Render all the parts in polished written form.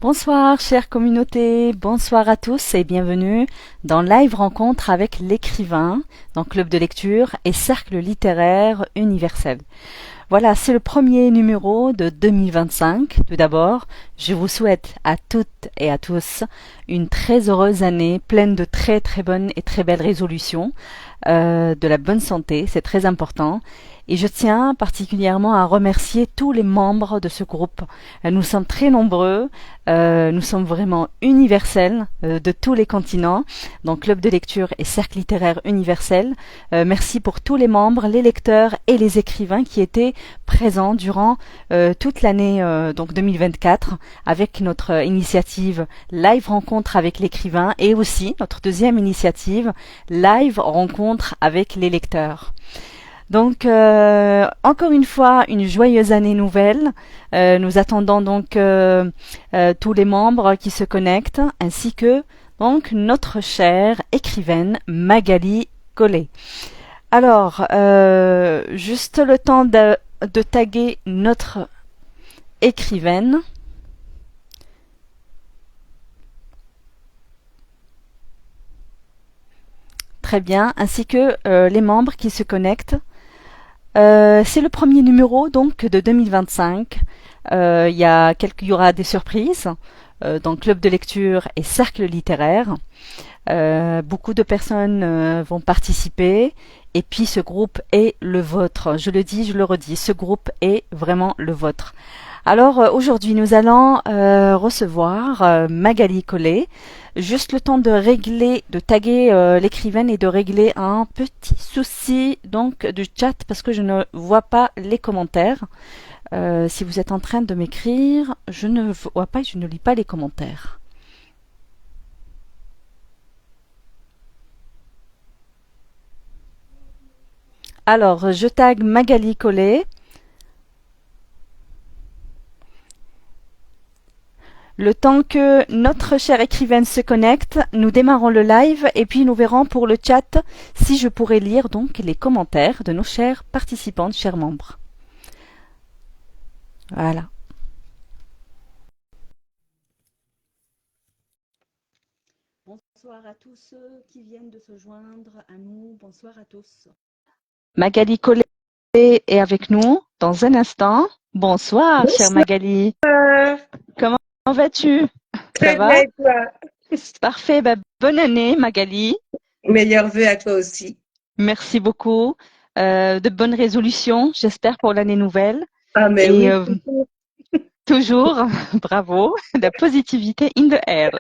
Bonsoir chère communauté, bonsoir à tous et bienvenue dans Live Rencontre avec l'écrivain, dans Club de lecture et Cercle littéraire universel. Voilà, c'est le premier numéro de 2025. Tout d'abord, je vous souhaite à toutes et à tous une très heureuse année pleine de très très bonnes et très belles résolutions, de la bonne santé, c'est très important. Et je tiens particulièrement à remercier tous les membres de ce groupe. Nous sommes très nombreux, nous sommes vraiment universels de tous les continents, donc Club de lecture et Cercle littéraire universel. Merci pour tous les membres, les lecteurs et les écrivains qui étaient présents durant toute l'année donc 2024 avec notre initiative Live Rencontre avec l'écrivain et aussi notre deuxième initiative Live Rencontre avec les lecteurs. Donc, encore une fois, une joyeuse année nouvelle. Nous attendons donc tous les membres qui se connectent, ainsi que donc notre chère écrivaine Magali Collet. Alors, juste le temps de taguer notre écrivaine. Très bien, ainsi que les membres qui se connectent. C'est le premier numéro donc de 2025. Il y aura des surprises dans Club de lecture et Cercle littéraire. Beaucoup de personnes vont participer et puis ce groupe est le vôtre. Je le dis, je le redis, ce groupe est vraiment le vôtre. Alors aujourd'hui nous allons recevoir Magali Collet. Juste le temps de régler, de taguer l'écrivaine et de régler un petit souci donc du chat parce que je ne vois pas les commentaires. Si vous êtes en train de m'écrire, je ne vois pas et je ne lis pas les commentaires. Alors, je tag Magali Collet. Le temps que notre chère écrivaine se connecte, nous démarrons le live et puis nous verrons pour le chat si je pourrais lire donc les commentaires de nos chers participantes, chers membres. Voilà. Bonsoir à tous ceux qui viennent de se joindre à nous. Bonsoir à tous. Magali Collet est avec nous dans un instant. Bonsoir, chère Bonsoir, Magali. Comment vas-tu? Ça très bien va? et toi? Parfait. Bah, bonne année, Magali. Meilleurs vœux à toi aussi. Merci beaucoup. De bonnes résolutions, j'espère, pour l'année nouvelle. Ah mais Et oui, toujours, bravo, la positivité in the air.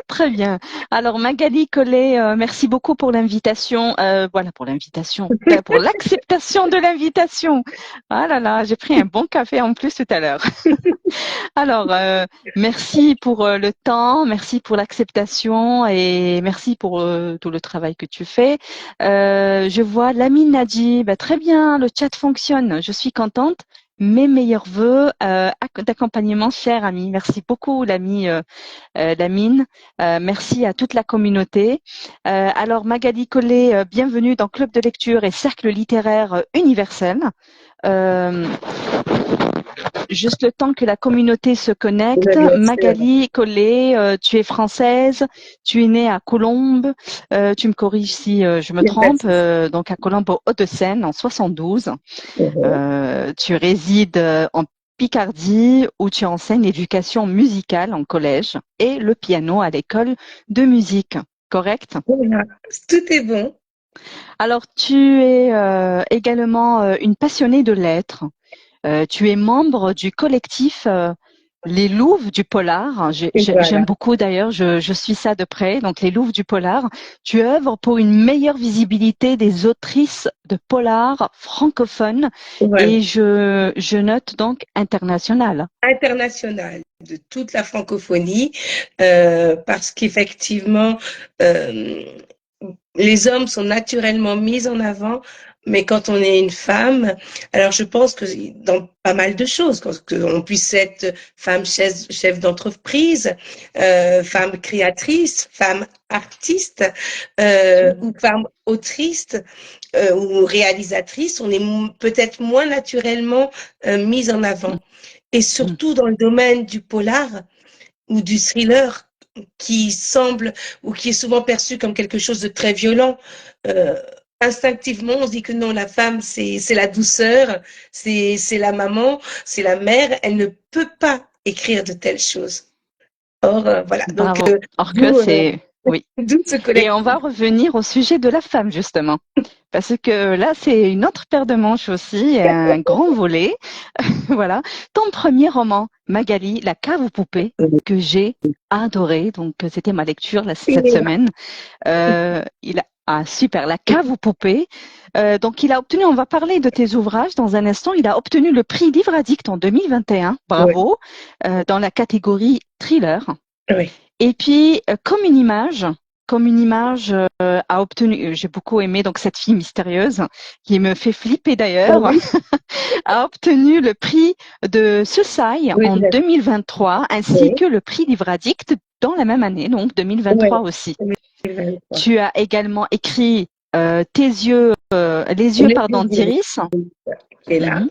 Très bien. Alors Magali Collet, merci beaucoup pour l'invitation. Voilà pour l'invitation, pour l'acceptation de l'invitation. Ah là là, j'ai pris un bon café en plus tout à l'heure. Alors merci pour le temps, merci pour l'acceptation et merci pour tout le travail que tu fais. Je vois Lamine Nadji, bah, très bien, le chat fonctionne. Je suis contente. Mes meilleurs vœux d'accompagnement, cher ami. Merci beaucoup, l'ami Lamine. Merci à toute la communauté. Alors, Magali Collet, bienvenue dans Club de lecture et Cercle littéraire universel. Euh, Juste le temps que la communauté se connecte. bien sûr. Magali Collet, tu es française, tu es née à Colombes, tu me corriges si je me Il n'y a pas de trompe, souci. donc à Colombes aux Hauts-de-Seine en 72. Mhm. Tu résides en Picardie où tu enseignes l'éducation musicale en collège et le piano à l'école de musique, correct? Voilà. Tout est bon. Alors tu es également une passionnée de lettres. Tu es membre du collectif Les Louves du Polar. Et J'aime voilà. beaucoup d'ailleurs, je suis ça de près. Donc Les Louves du Polar. Tu œuvres pour une meilleure visibilité des autrices de polar francophones Voilà. et je note donc international. International de toute la francophonie, parce qu'effectivement, euh, les hommes sont naturellement mis en avant, mais quand on est une femme, alors je pense que dans pas mal de choses, qu'on puisse être femme chef d'entreprise, femme créatrice, femme artiste, ou femme autrice, ou réalisatrice, on est peut-être moins naturellement mise en avant. et surtout dans le domaine du polar ou du thriller qui semble ou qui est souvent perçu comme quelque chose de très violent. Instinctivement, on se dit que non, la femme, c'est la douceur, c'est la maman, c'est la mère. Elle ne peut pas écrire de telles choses. Or, voilà. Donc, Bravo. Or que d'où c'est, oui. d'où ce Et on va collectif. revenir au sujet de la femme, justement. Parce que là, c'est une autre paire de manches aussi, un grand volet. Voilà. Ton premier roman, Magali, La cave aux poupées, que j'ai adoré. Donc, c'était ma lecture là, cette semaine. Super, La cave aux poupées. Donc, il a obtenu, on va parler de tes ouvrages dans un instant, il a obtenu le prix Livre Addict en 2021. Oui, Bravo. Dans la catégorie thriller. oui. Et puis, comme une image a obtenu, j'ai beaucoup aimé donc cette fille mystérieuse qui me fait flipper d'ailleurs, Oui, a obtenu le prix de Susai oui, en 2023 ainsi oui, que le prix Livre Addict dans la même année, donc 2023 aussi. oui. Tu as également écrit Les yeux Les pardon yeux d'Iris. et là, Mhm,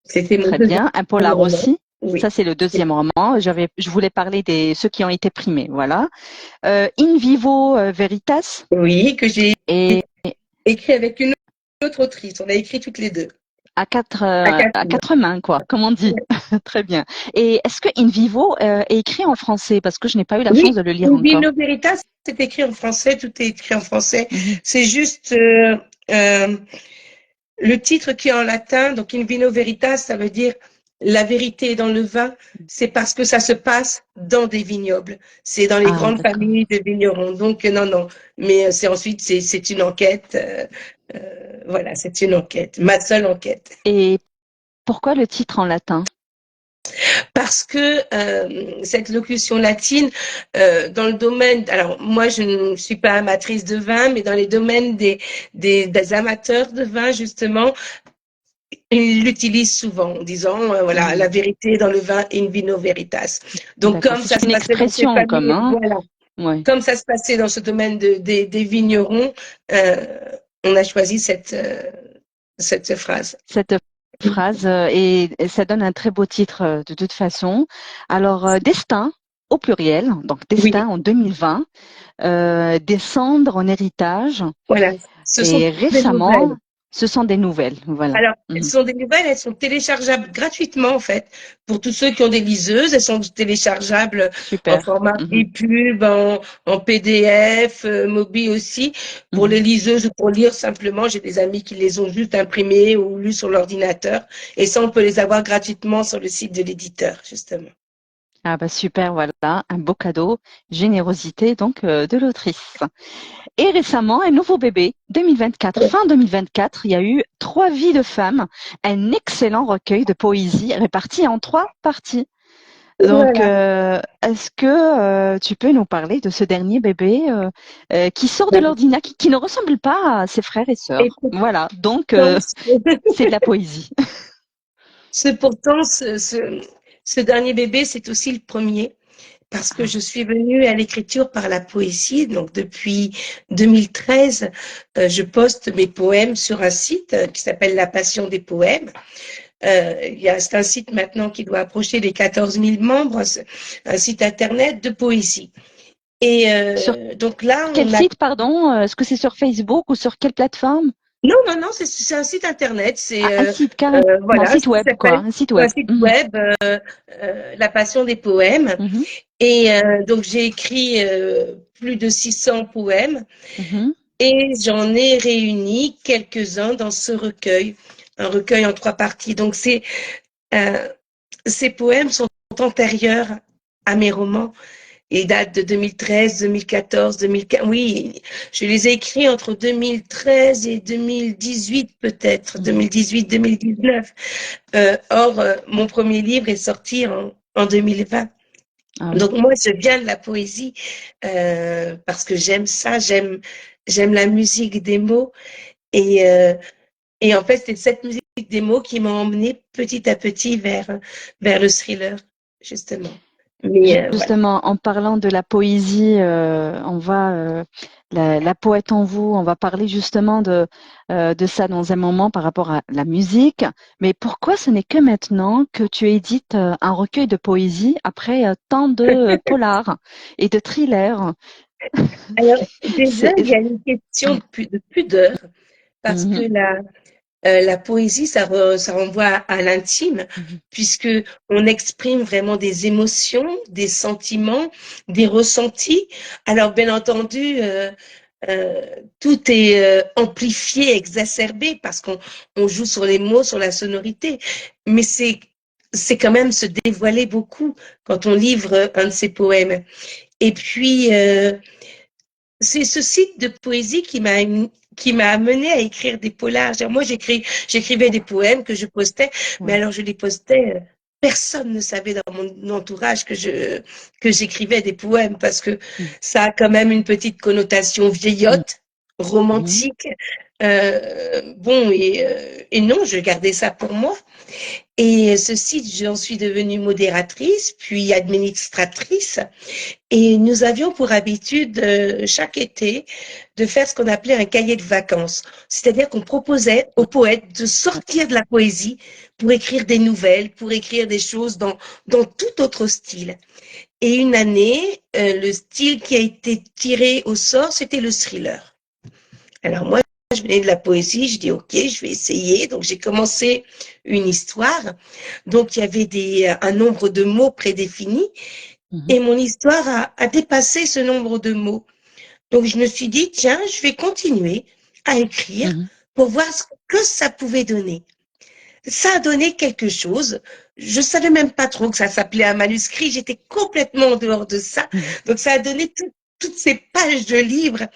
c'était mon très deuxième bien. Un polar roman. aussi. Ça, Oui. c'est le deuxième roman. Je voulais parler des ceux qui ont été primés. Voilà. In Vivo Veritas Oui, que j'ai et écrit avec une autre autrice. On a écrit toutes les deux. À quatre à mains. quatre mains, quoi, comme on dit. Très bien. Et est-ce que In Vivo est écrit en français? Parce que je n'ai pas eu la chance Oui, de le lire In encore. Vino Veritas, c'est écrit en français, tout est écrit en français. Mhm. C'est juste euh, le titre qui est en latin, donc In Vino Veritas, ça veut dire la vérité dans le vin. C'est parce que ça se passe dans des vignobles. C'est dans les Ah, grandes d'accord. familles de vignerons. Donc, non, non. Mais c'est ensuite, c'est une enquête. Voilà, c'est une enquête. Ma seule enquête. Et pourquoi le titre en latin? Parce que cette locution latine, dans le domaine, alors moi je ne suis pas amatrice de vin, mais dans les domaines des amateurs de vin, justement, ils l'utilisent souvent en disant, voilà, la Mhm. vérité dans le vin, in vino veritas. Donc D'accord. comme C'est ça se une passait dans ces expression, comme, familles, hein? voilà, Ouais. comme ça se passait dans ce domaine des vignerons, on a choisi cette phrase. Cette phrase et ça donne un très beau titre de toute façon. Alors, Destin au pluriel, donc Oui, Destin en 2020, Descendre en héritage voilà, ce sont et des nouvelles. récemment, ce sont des nouvelles. Voilà. Alors, elles Mhm. sont des nouvelles, elles sont téléchargeables gratuitement en fait. Pour tous ceux qui ont des liseuses, elles sont téléchargeables en Super. format Mhm. EPUB, en PDF, mobile aussi. Pour les Mhm. liseuses ou pour lire simplement, j'ai des amis qui les ont juste imprimées ou lues sur l'ordinateur. Et ça, on peut les avoir gratuitement sur le site de l'éditeur, justement. Ah bah super, voilà, un beau cadeau, générosité donc de l'autrice. Et récemment, un nouveau bébé, 2024, fin 2024, il y a eu Trois vies de femmes, un excellent recueil de poésie réparti en trois parties. Donc, Voilà. est-ce que tu peux nous parler de ce dernier bébé qui sort de l'ordinaire, qui ne ressemble pas à ses frères et Et sœurs? Voilà, donc pourtant, c'est de la poésie. pourtant, ce dernier bébé, c'est aussi le premier. Parce que je suis venue à l'écriture par la poésie. Donc depuis 2013, je poste mes poèmes sur un site qui s'appelle La Passion des poèmes. C'est un site maintenant qui doit approcher les 14 000 membres, un site internet de poésie. Et Sur donc là, quel on a... site, pardon? Est-ce que c'est sur Facebook ou sur quelle plateforme? Non, non, non, c'est un site internet. Ah, un site carrément, un Voilà, site ça web, quoi, s'appelle un site un web. site Mhm, web, La Passion des poèmes. mhm, Et donc j'ai écrit plus de 600 poèmes. mhm. Et j'en ai réuni quelques-uns dans ce recueil, un recueil en trois parties. Donc euh, ces poèmes sont antérieurs à mes romans et datent de 2013, 2014, 2015. Oui, je les ai écrits entre 2013 et 2018 peut-être, Mhm. 2018, 2019. Or, mon premier livre est sorti en 2020. Ah oui. Donc moi, je viens de la poésie parce que j'aime ça, j'aime la musique des mots et et en fait c'est cette musique des mots qui m'a emmenée petit à petit vers le thriller justement. Mais voilà. Justement, en parlant de la poésie, la poète en vous, on va parler justement de ça dans un moment par rapport à la musique. Mais pourquoi ce n'est que maintenant que tu édites un recueil de poésie après tant de polars et de thrillers? Alors, déjà, C'est, il y a une question de pudeur, parce que Mhm, la poésie, ça renvoie à l'intime, mhm, puisque on exprime vraiment des émotions, des sentiments, des ressentis. Alors, bien entendu, euh, tout est amplifié, exacerbé, parce qu'on joue sur les mots, sur la sonorité. Mais c'est quand même se dévoiler beaucoup quand on livre un de ses poèmes. Et puis, c'est ce site de poésie qui m'a amené à écrire des polars. Moi, j'écrivais des poèmes que je postais, mais ouais. alors je les postais. Personne ne savait dans mon entourage que j'écrivais des poèmes parce que Mhm, ça a quand même une petite connotation mhm, vieillotte, mhm, romantique. Bon, et non, je gardais ça pour moi. Et ce site, j'en suis devenue modératrice, puis administratrice. Et nous avions pour habitude, chaque été, de faire ce qu'on appelait un cahier de vacances. C'est-à-dire qu'on proposait aux poètes de ouais. sortir de la poésie pour écrire des nouvelles, pour écrire des choses dans tout autre style. Et une année, le style qui a été tiré au sort, c'était le thriller. Alors moi, je venais de la poésie, je dis ok, je vais essayer. Donc j'ai commencé une histoire. Donc il y avait un nombre de mots prédéfinis Mhm, et mon histoire a dépassé ce nombre de mots. Donc je me suis dit, tiens, je vais continuer à écrire mhm, pour voir ce que ça pouvait donner. Ça a donné quelque chose. Je savais même pas trop que ça s'appelait un manuscrit. J'étais complètement en dehors de ça. mhm, Donc ça a donné toutes ces pages de livres.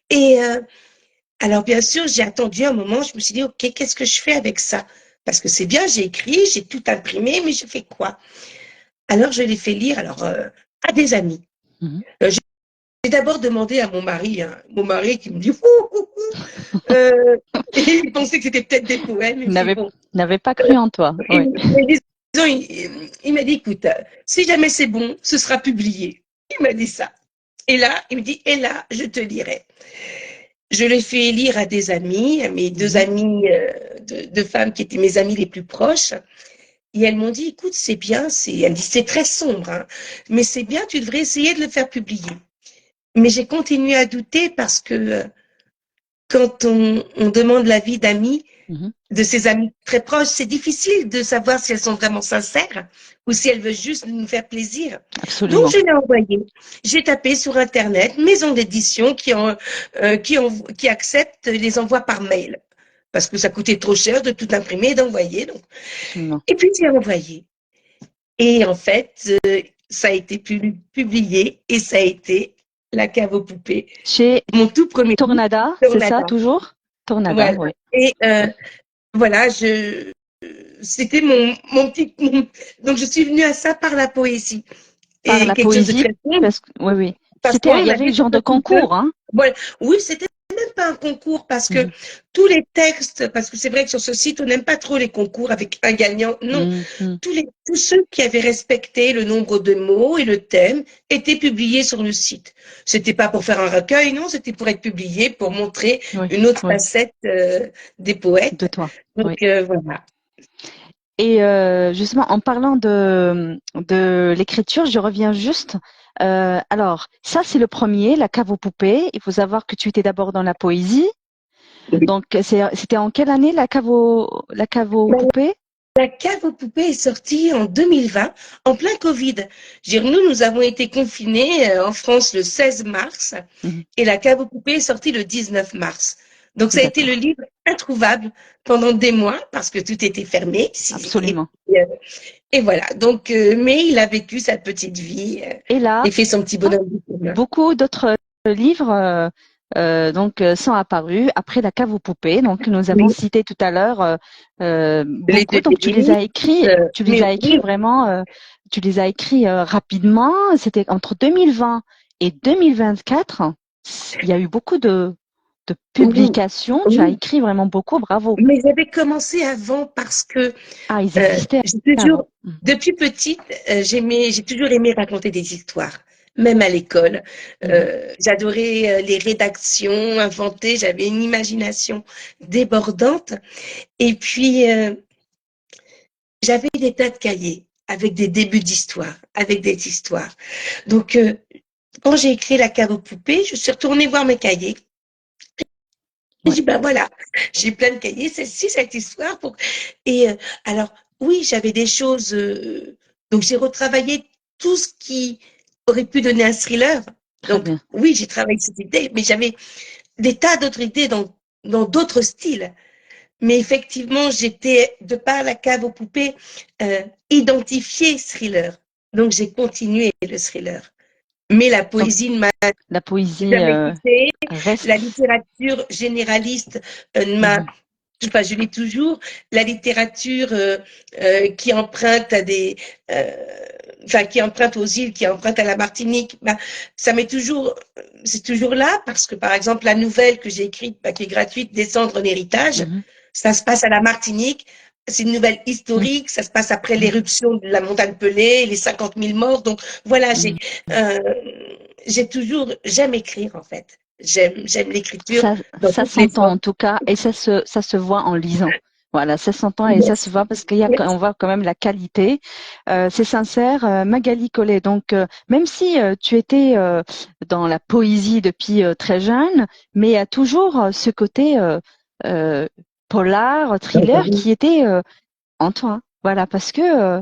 Et alors bien sûr, j'ai attendu un moment. Je me suis dit, ok, qu'est-ce que je fais avec ça? Parce que c'est bien, j'ai écrit, j'ai tout imprimé, mais je fais quoi? Alors je l'ai fait lire à des amis. mhm. J'ai d'abord demandé à mon mari qui me dit ouh, ouh, ouh. Euh, et il pensait que c'était peut-être des poèmes. Il me dit N'avais bon, n'avais pas cru en toi. Ouais. il m'a dit écoute, si jamais c'est bon, ce sera publié. Il m'a dit ça. Et là, il me dit et là, je te lirai. Je l'ai fait lire à des amis, à mes deux Mhm, amies de femmes qui étaient mes amies les plus proches. Et elles m'ont dit écoute, c'est bien, elle me dit c'est très sombre, hein, mais c'est bien, tu devrais essayer de le faire publier. Mais j'ai continué à douter parce que quand on demande l'avis d'amis, mhm. de ses amis très proches, c'est difficile de savoir si elles sont vraiment sincères ou si elles veulent juste nous faire plaisir. Donc, Absolument. je l'ai envoyé. J'ai tapé sur Internet, maison d'édition qui accepte les envois par mail. Parce que ça coûtait trop cher de tout imprimer et d'envoyer. Donc. Absolument. Et puis, j'ai envoyé. Et en fait, ça a été publié et ça a été La cave aux poupées. Chez Mon tout premier livre, Tornada, c'est ça Tornada. toujours? Tornada, Voilà. oui. Et voilà, c'était donc je suis venue à ça par la poésie Par et la quelque chose de poésie, très simple parce que oui, oui. parce qu'on Il y avait avait le cette genre de petite concours, hein? voilà. Oui, c'était même pas un concours parce que Mhm, tous les textes, parce que c'est vrai que sur ce site on n'aime pas trop les concours avec un gagnant. Non, mhm, mhm. tous ceux qui avaient respecté le nombre de mots et le thème étaient publiés sur le site. C'était pas pour faire un recueil, non, c'était pour être publié, pour montrer Oui, une autre oui, facette des de poètes. toi. Oui. Donc voilà. Et justement, en parlant de l'écriture, je reviens juste. Alors, ça, c'est le premier, la cave aux poupées. Il faut savoir que tu étais d'abord dans la poésie. Donc, c'était en quelle année la cave aux poupées? La cave aux poupées est sortie en 2020, en plein Covid. Nous avons été confinés en France le 16 mars Mhm, et la cave aux poupées est sortie le 19 mars. Donc ça a été le d'accord, livre introuvable pendant des mois parce que tout était fermé. absolument. Et voilà. Donc, mais il a vécu sa petite vie Et là, et fait son petit bonhomme de chemin. beaucoup d'autres livres sont apparus après la cave aux poupées. Donc, nous avons Oui, cité tout à l'heure les beaucoup. deux Donc, Bérénices, tu les mais as écrits oui, vraiment, tu les as écrits rapidement. C'était entre 2020 et 2024. Il y a eu beaucoup de publications. Tu as Oui, écrit vraiment beaucoup, bravo. mais j'avais commencé avant parce que Ah, ils existaient j'ai avant. toujours, depuis petite, j'ai toujours aimé raconter des histoires, même à l'école. Mhm. J'adorais les rédactions, inventer, j'avais une imagination débordante. Et puis, j'avais des tas de cahiers avec des débuts d'histoire, avec des histoires. Donc, quand j'ai écrit La cave aux poupées, je suis retournée voir mes cahiers. J'ai Ouais, dit, ben voilà, j'ai plein de cahiers, celle-ci, cette histoire. Et alors, oui, j'avais des choses. Donc, j'ai retravaillé tout ce qui aurait pu donner un thriller. très Donc, bien. oui, j'ai travaillé cette idée, mais j'avais des tas d'autres idées dans d'autres styles. Mais effectivement, j'étais, de par La cave aux poupées, identifiée thriller. Donc, j'ai continué le thriller. Mais la Donc, poésie ne m'a la poésie jamais quittée. La reste. littérature généraliste ne m'a, Mhm. enfin, je l'ai toujours. La littérature qui emprunte à des, euh, enfin, qui emprunte aux îles, qui emprunte à la Martinique, bah, ça m'est toujours, c'est toujours là parce que, par exemple, la nouvelle que j'ai écrite, bah, qui est gratuite, Descendre en héritage, Mhm. ça se passe à la Martinique. C'est une nouvelle Mhm. historique, ça se passe après l'éruption de la montagne Pelée, les 50 000 morts. Donc voilà, Mhm. euh, j'ai toujours, j'aime écrire en fait. J'aime l'écriture dans Ça toutes les s'entend en formes. tout cas et ça se voit en lisant. Voilà, ça s'entend et ça se Merci. voit parce on Merci. voit quand même la qualité. C'est sincère, Magali Collet. Donc, même si tu étais dans la poésie depuis très jeune, mais il y a toujours ce côté euh, polar, thriller qui était en toi. Voilà, parce que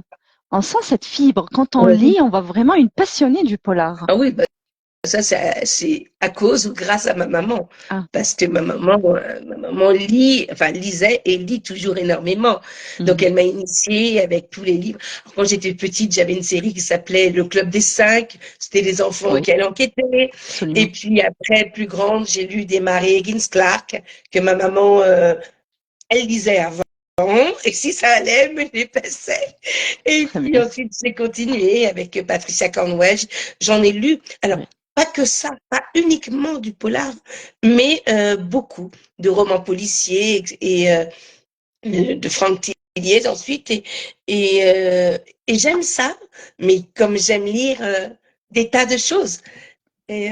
on sent cette fibre. Quand on lit, on voit vraiment une passionnée du polar. Ah oui, bah, ça, c'est à cause ou grâce à ma maman. Ah, Parce que ma maman lit, enfin, lisait et lit toujours énormément. Donc, mhm, elle m'a initiée avec tous les livres. Quand j'étais petite, j'avais une série qui s'appelait Le Club des Cinq. C'était les enfants oui, qu'elle enquêtait. Et absolument. puis, après, plus grande, j'ai lu des Mary Higgins Clark, que ma maman, elle lisait avant. Et si ça allait, elle me les passait. Et Très puis bien. ensuite, j'ai continué avec Patricia Cornwell. J'en ai lu. Alors, Ouais. pas que ça, pas uniquement du polar, mais beaucoup de romans policiers et de Franck Tilliez ensuite. Et j'aime ça, mais comme j'aime lire des tas de choses. Et,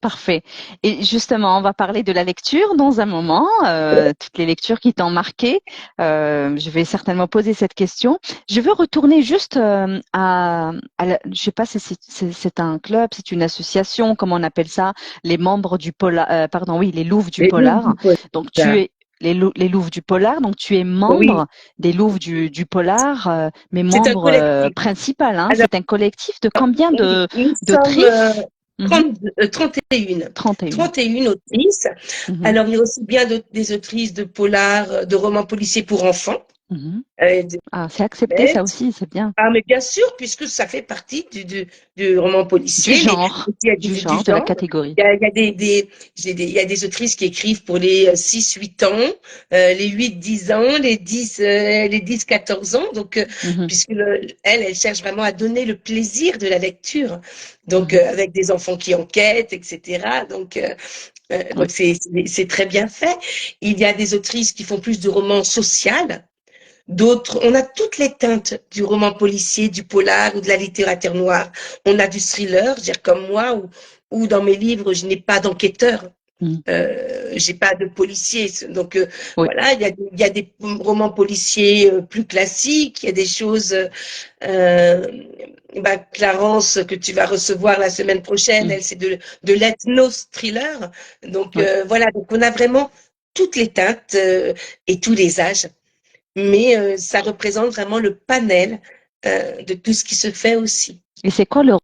Parfait. Et justement, on va parler de la lecture dans un moment, toutes les lectures qui t'ont marqué. Je vais certainement poser cette question. Je veux retourner juste je sais pas si c'est un club, c'est une association, comment on appelle ça, les membres du polar, pardon, oui, les Louves du les livres polar. du polar. Donc tu es les Louves du polar. Donc tu es Oui, membre des Louves du polar, mais c'est un membre collectif. principal. Hein. Alors, C'est un collectif de combien oui, nous sommes d'autrices? Mhm. 31. 31. 31 autrices. Mhm. Alors, il y a aussi bien des autrices de polar, de romans policiers pour enfants, Mhm. de Ah, c'est accepté ça jeunesse. aussi, c'est bien. Ah, mais bien sûr, puisque ça fait partie du roman policier, mais aussi il y a Du du genre, de la genre. catégorie. Il y a il y a des autrices qui écrivent pour les 6-8 ans, les 8-10 ans, les 10-14 ans. Donc, Mhm. puisque elle cherche vraiment à donner le plaisir de la lecture. Donc, Mhm. avec des enfants qui enquêtent, etc. Oui. Donc c'est très bien fait. Il y a des autrices qui font plus de romans social. D'autres, on a toutes les teintes du roman policier, du polar ou de la littérature noire. On a du thriller, je veux dire comme moi, ou dans mes livres, je n'ai pas d'enquêteur, Mhm. j'ai pas de policier. Donc Oui. voilà, il y a des romans policiers plus classiques, il y a des choses. Euh, bah, Clarence que tu vas recevoir la semaine prochaine, Mhm. elle c'est de l'ethnos thriller. Donc Oui. voilà, donc on a vraiment toutes les teintes et tous les âges mais ça représente vraiment le panel de tout ce qui se fait aussi. Et c'est quoi le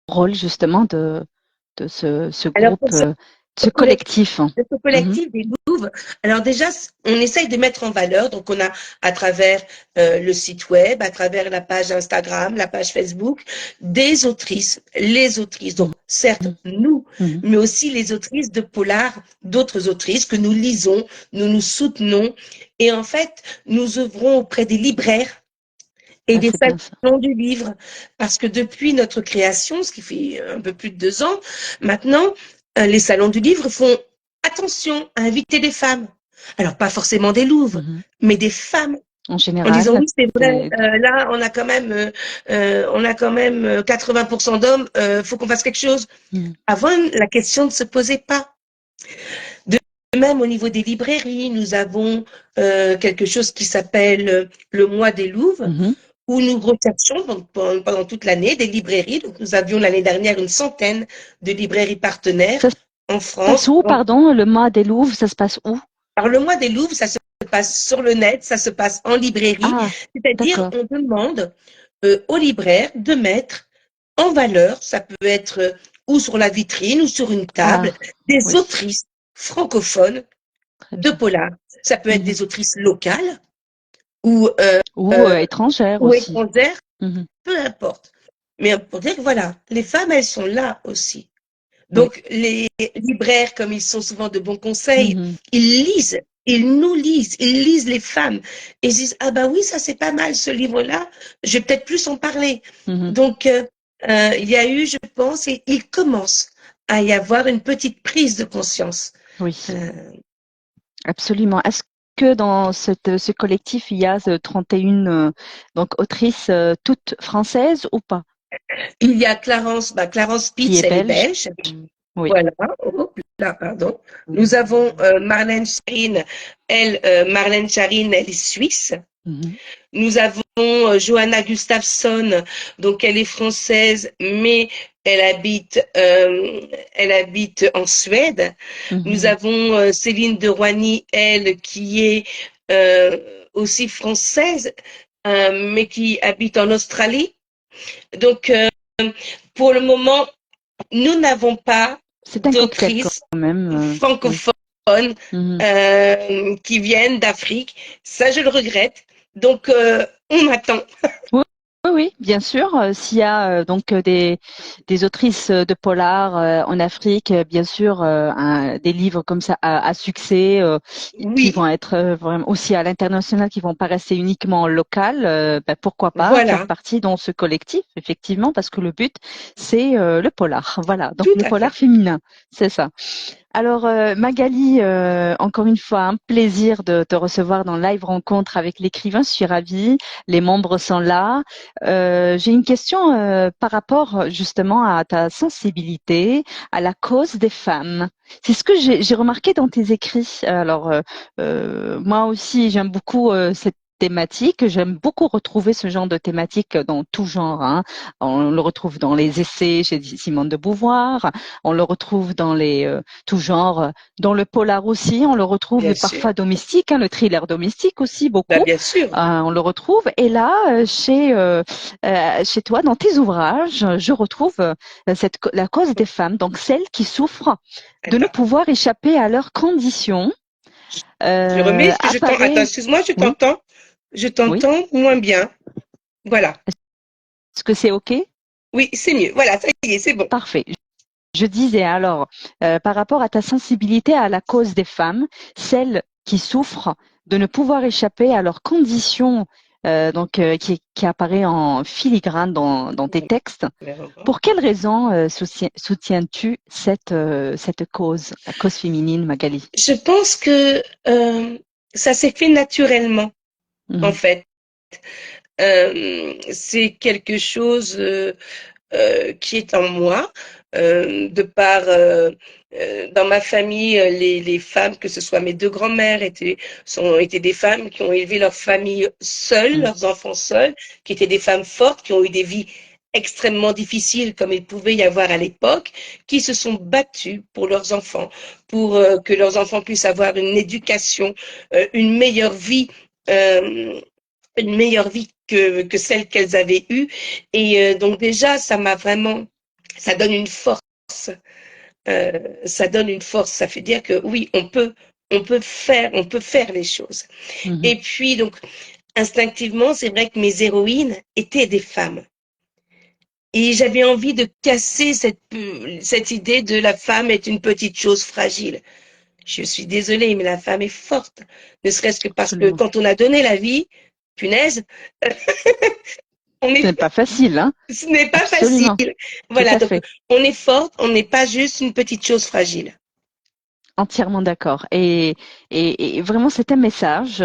rôle justement de ce Alors groupe, pour ce ce collectif, collectif? de ce Mhm. collectif des Louves, alors déjà, on essaye de mettre en valeur, donc on a à travers le site web, à travers la page Instagram, la page Facebook, des autrices, les autrices, donc certes Mhm. nous, Mhm. mais aussi les autrices de polar, d'autres autrices que nous lisons, nous nous soutenons, et en fait, nous œuvrons auprès des libraires et Ah, des c'est bien ça. salons du livre. Parce que depuis notre création, ce qui fait un peu plus de 2 ans, maintenant, les salons du livre font attention à inviter des femmes. Alors, pas forcément des louves, mais des femmes. En En général, disant oui, c'est vrai, des- là, on a quand même 80% d'hommes, faut qu'on fasse quelque chose. Mhm. Avant, la question ne se posait pas. De même, au niveau des librairies, nous avons quelque chose qui s'appelle le mois des louves, Mhm. où nous recherchons pendant toute l'année des librairies. Donc, nous avions l'année dernière une centaine de librairies partenaires Ça se en passe France. où, pardon, le mois des Louves, ça se passe où? Alors, le mois des Louvres, ça se passe sur le net, ça se passe en librairie. Ah, C'est-à-dire, d'accord. on demande aux libraires de mettre en valeur, ça peut être ou sur la vitrine ou sur une table, Ah, des oui, autrices francophones très de bien. polar. Ça peut être Mhm. des autrices locales ou, Ou étrangère ou aussi. étrangères, Mhm. peu importe. Mais pour dire que voilà, les femmes, elles sont là aussi. Oui. Donc, les libraires, comme ils sont souvent de bons conseils, Mhm. ils lisent, ils nous lisent, ils lisent les femmes. Et ils disent, ah bah oui, ça c'est pas mal ce livre-là, je vais peut-être plus en parler. Mhm. Donc, il y a eu, je pense, et il commence à y avoir une petite prise de conscience. Oui, Euh, absolument. Est-ce que dans ce collectif, il y a 31 donc autrices toutes françaises ou pas? il y a Clarence Qui Pitts, est elle est belge? belge. Oui. Voilà, oh, là, pardon. Nous avons Marlène Charine, Marlène Charine, elle est suisse. Mhm. Nous avons Johanna Gustafsson, donc elle est française, mais elle habite en Suède. Nous Mhm. avons Céline de Roigny, elle, qui est aussi française, mais qui habite en Australie. Donc, pour le moment, nous n'avons pas C'est un cocktail quand d'autrices même. Oui. francophones Mhm. qui viennent d'Afrique. Ça, je le regrette. Donc, on attend. Oui, oui, oui, bien sûr. S'il y a donc des autrices de polar en Afrique, bien sûr, des livres comme ça à succès qui vont Oui, être vraiment aussi à l'international, qui vont pas rester uniquement local, ben, pourquoi pas faire voilà, partie dans ce collectif, effectivement, parce que le but c'est le polar. Voilà, donc tout le à polar fait. féminin, c'est ça. Alors Magali, encore une fois, un plaisir de te recevoir dans Live Rencontre avec l'écrivain. Je suis ravie. Les membres sont là. J'ai une question par rapport justement à ta sensibilité à la cause des femmes. C'est ce que j'ai remarqué dans tes écrits. Alors moi aussi, j'aime beaucoup cette thématique. J'aime beaucoup retrouver ce genre de thématique dans tout genre, hein. On le retrouve dans les essais chez Simone de Beauvoir. On le retrouve dans les tout genre, dans le polar aussi. On le retrouve Bien sûr. parfois domestique, hein, le thriller domestique aussi Bah, beaucoup. bien sûr. On le retrouve. Et là, chez toi, dans tes ouvrages, je retrouve la cause des femmes, donc celles qui souffrent de ne Attends, pouvoir échapper à leurs conditions, je remets, est-ce que je t'entends? Attends, apparaît. excuse-moi, je Oui, t'entends. Je oui. t'entends moins bien. Voilà. Est-ce que c'est OK? Oui, c'est mieux. Voilà, ça y est, c'est bon. Parfait. Je disais alors, par rapport à ta sensibilité à la cause des femmes, celles qui souffrent de ne pouvoir échapper à leurs conditions, qui apparaît en filigrane dans tes textes. Pour quelles raisons soutiens-tu cette cause, la cause féminine, Magali? Je pense que ça s'est fait naturellement, en Mhm. fait. C'est quelque chose qui est en moi, de par dans ma famille, les femmes, que ce soit mes deux grands-mères, étaient des femmes qui ont élevé leur famille seules, Mhm. leurs enfants seuls, qui étaient des femmes fortes, qui ont eu des vies extrêmement difficiles comme il pouvait y avoir à l'époque, qui se sont battues pour leurs enfants, pour que leurs enfants puissent avoir une éducation, une meilleure vie. Euh, une meilleure vie que celle qu'elles avaient eue. Et donc déjà, ça donne une force. Ça donne une force. Ça fait dire que oui, on peut faire les choses. Mhm. Et puis donc, instinctivement, c'est vrai que mes héroïnes étaient des femmes. Et j'avais envie de casser cette idée de la femme est une petite chose fragile. Je suis désolée, mais la femme est forte. Ne serait-ce que parce que Absolument. quand on a donné la vie, punaise, on Ce est n'est pas facile, hein? ce n'est pas facile. Absolument. Tout Voilà, à donc fait. on est forte, on n'est pas juste une petite chose fragile. entièrement d'accord. Et vraiment, c'est un message,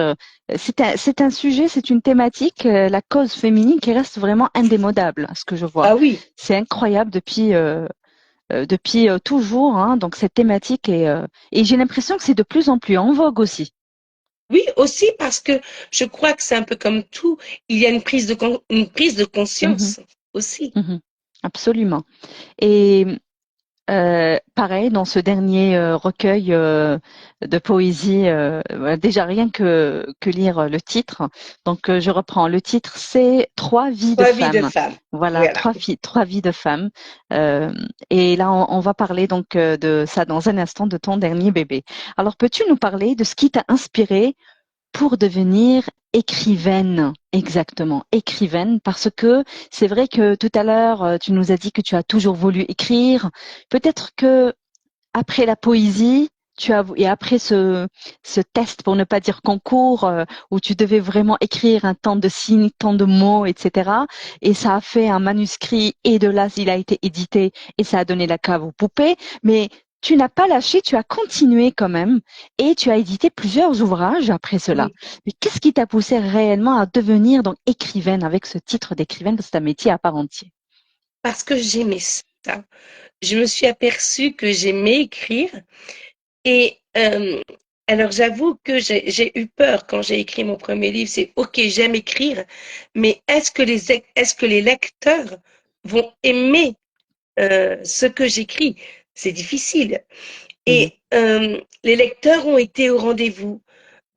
c'est un sujet, c'est une thématique, la cause féminine qui reste vraiment indémodable, à ce que je vois. Ah oui, C'est incroyable depuis toujours, hein, donc cette thématique et j'ai l'impression que c'est de plus en plus en vogue aussi. oui, aussi parce que je crois que c'est un peu comme tout, il y a une prise de Mhm, conscience aussi. mhm, absolument. Et pareil, dans ce dernier recueil de poésie, déjà rien que lire le titre. Donc je reprends. Le titre, c'est Trois vies de Trois vies de femmes. femme. Voilà, Voilà. trois vies de femmes. Euh, et là, on va parler donc de ça dans un instant, de ton dernier bébé. Alors, peux-tu nous parler de ce qui t'a inspiré pour devenir écrivaine, exactement, écrivaine, parce que c'est vrai que tout à l'heure, tu nous as dit que tu as toujours voulu écrire. Peut-être que après la poésie, et après ce test, pour ne pas dire concours, où tu devais vraiment écrire un temps de signes, tant de mots, etc. Et ça a fait un manuscrit, et de là, il a été édité, et ça a donné la cave aux poupées. Mais tu n'as pas lâché, tu as continué quand même, et tu as édité plusieurs ouvrages après cela. Oui. Mais qu'est-ce qui t'a poussé réellement à devenir donc écrivaine avec ce titre d'écrivaine, parce que c'est un métier à part entière? Parce que j'aimais ça. Je me suis aperçue que j'aimais écrire et alors j'avoue que j'ai eu peur quand j'ai écrit mon premier livre. C'est OK, j'aime écrire, mais est-ce que les lecteurs vont aimer ce que j'écris? C'est difficile. Mhm. Et les lecteurs ont été au rendez-vous.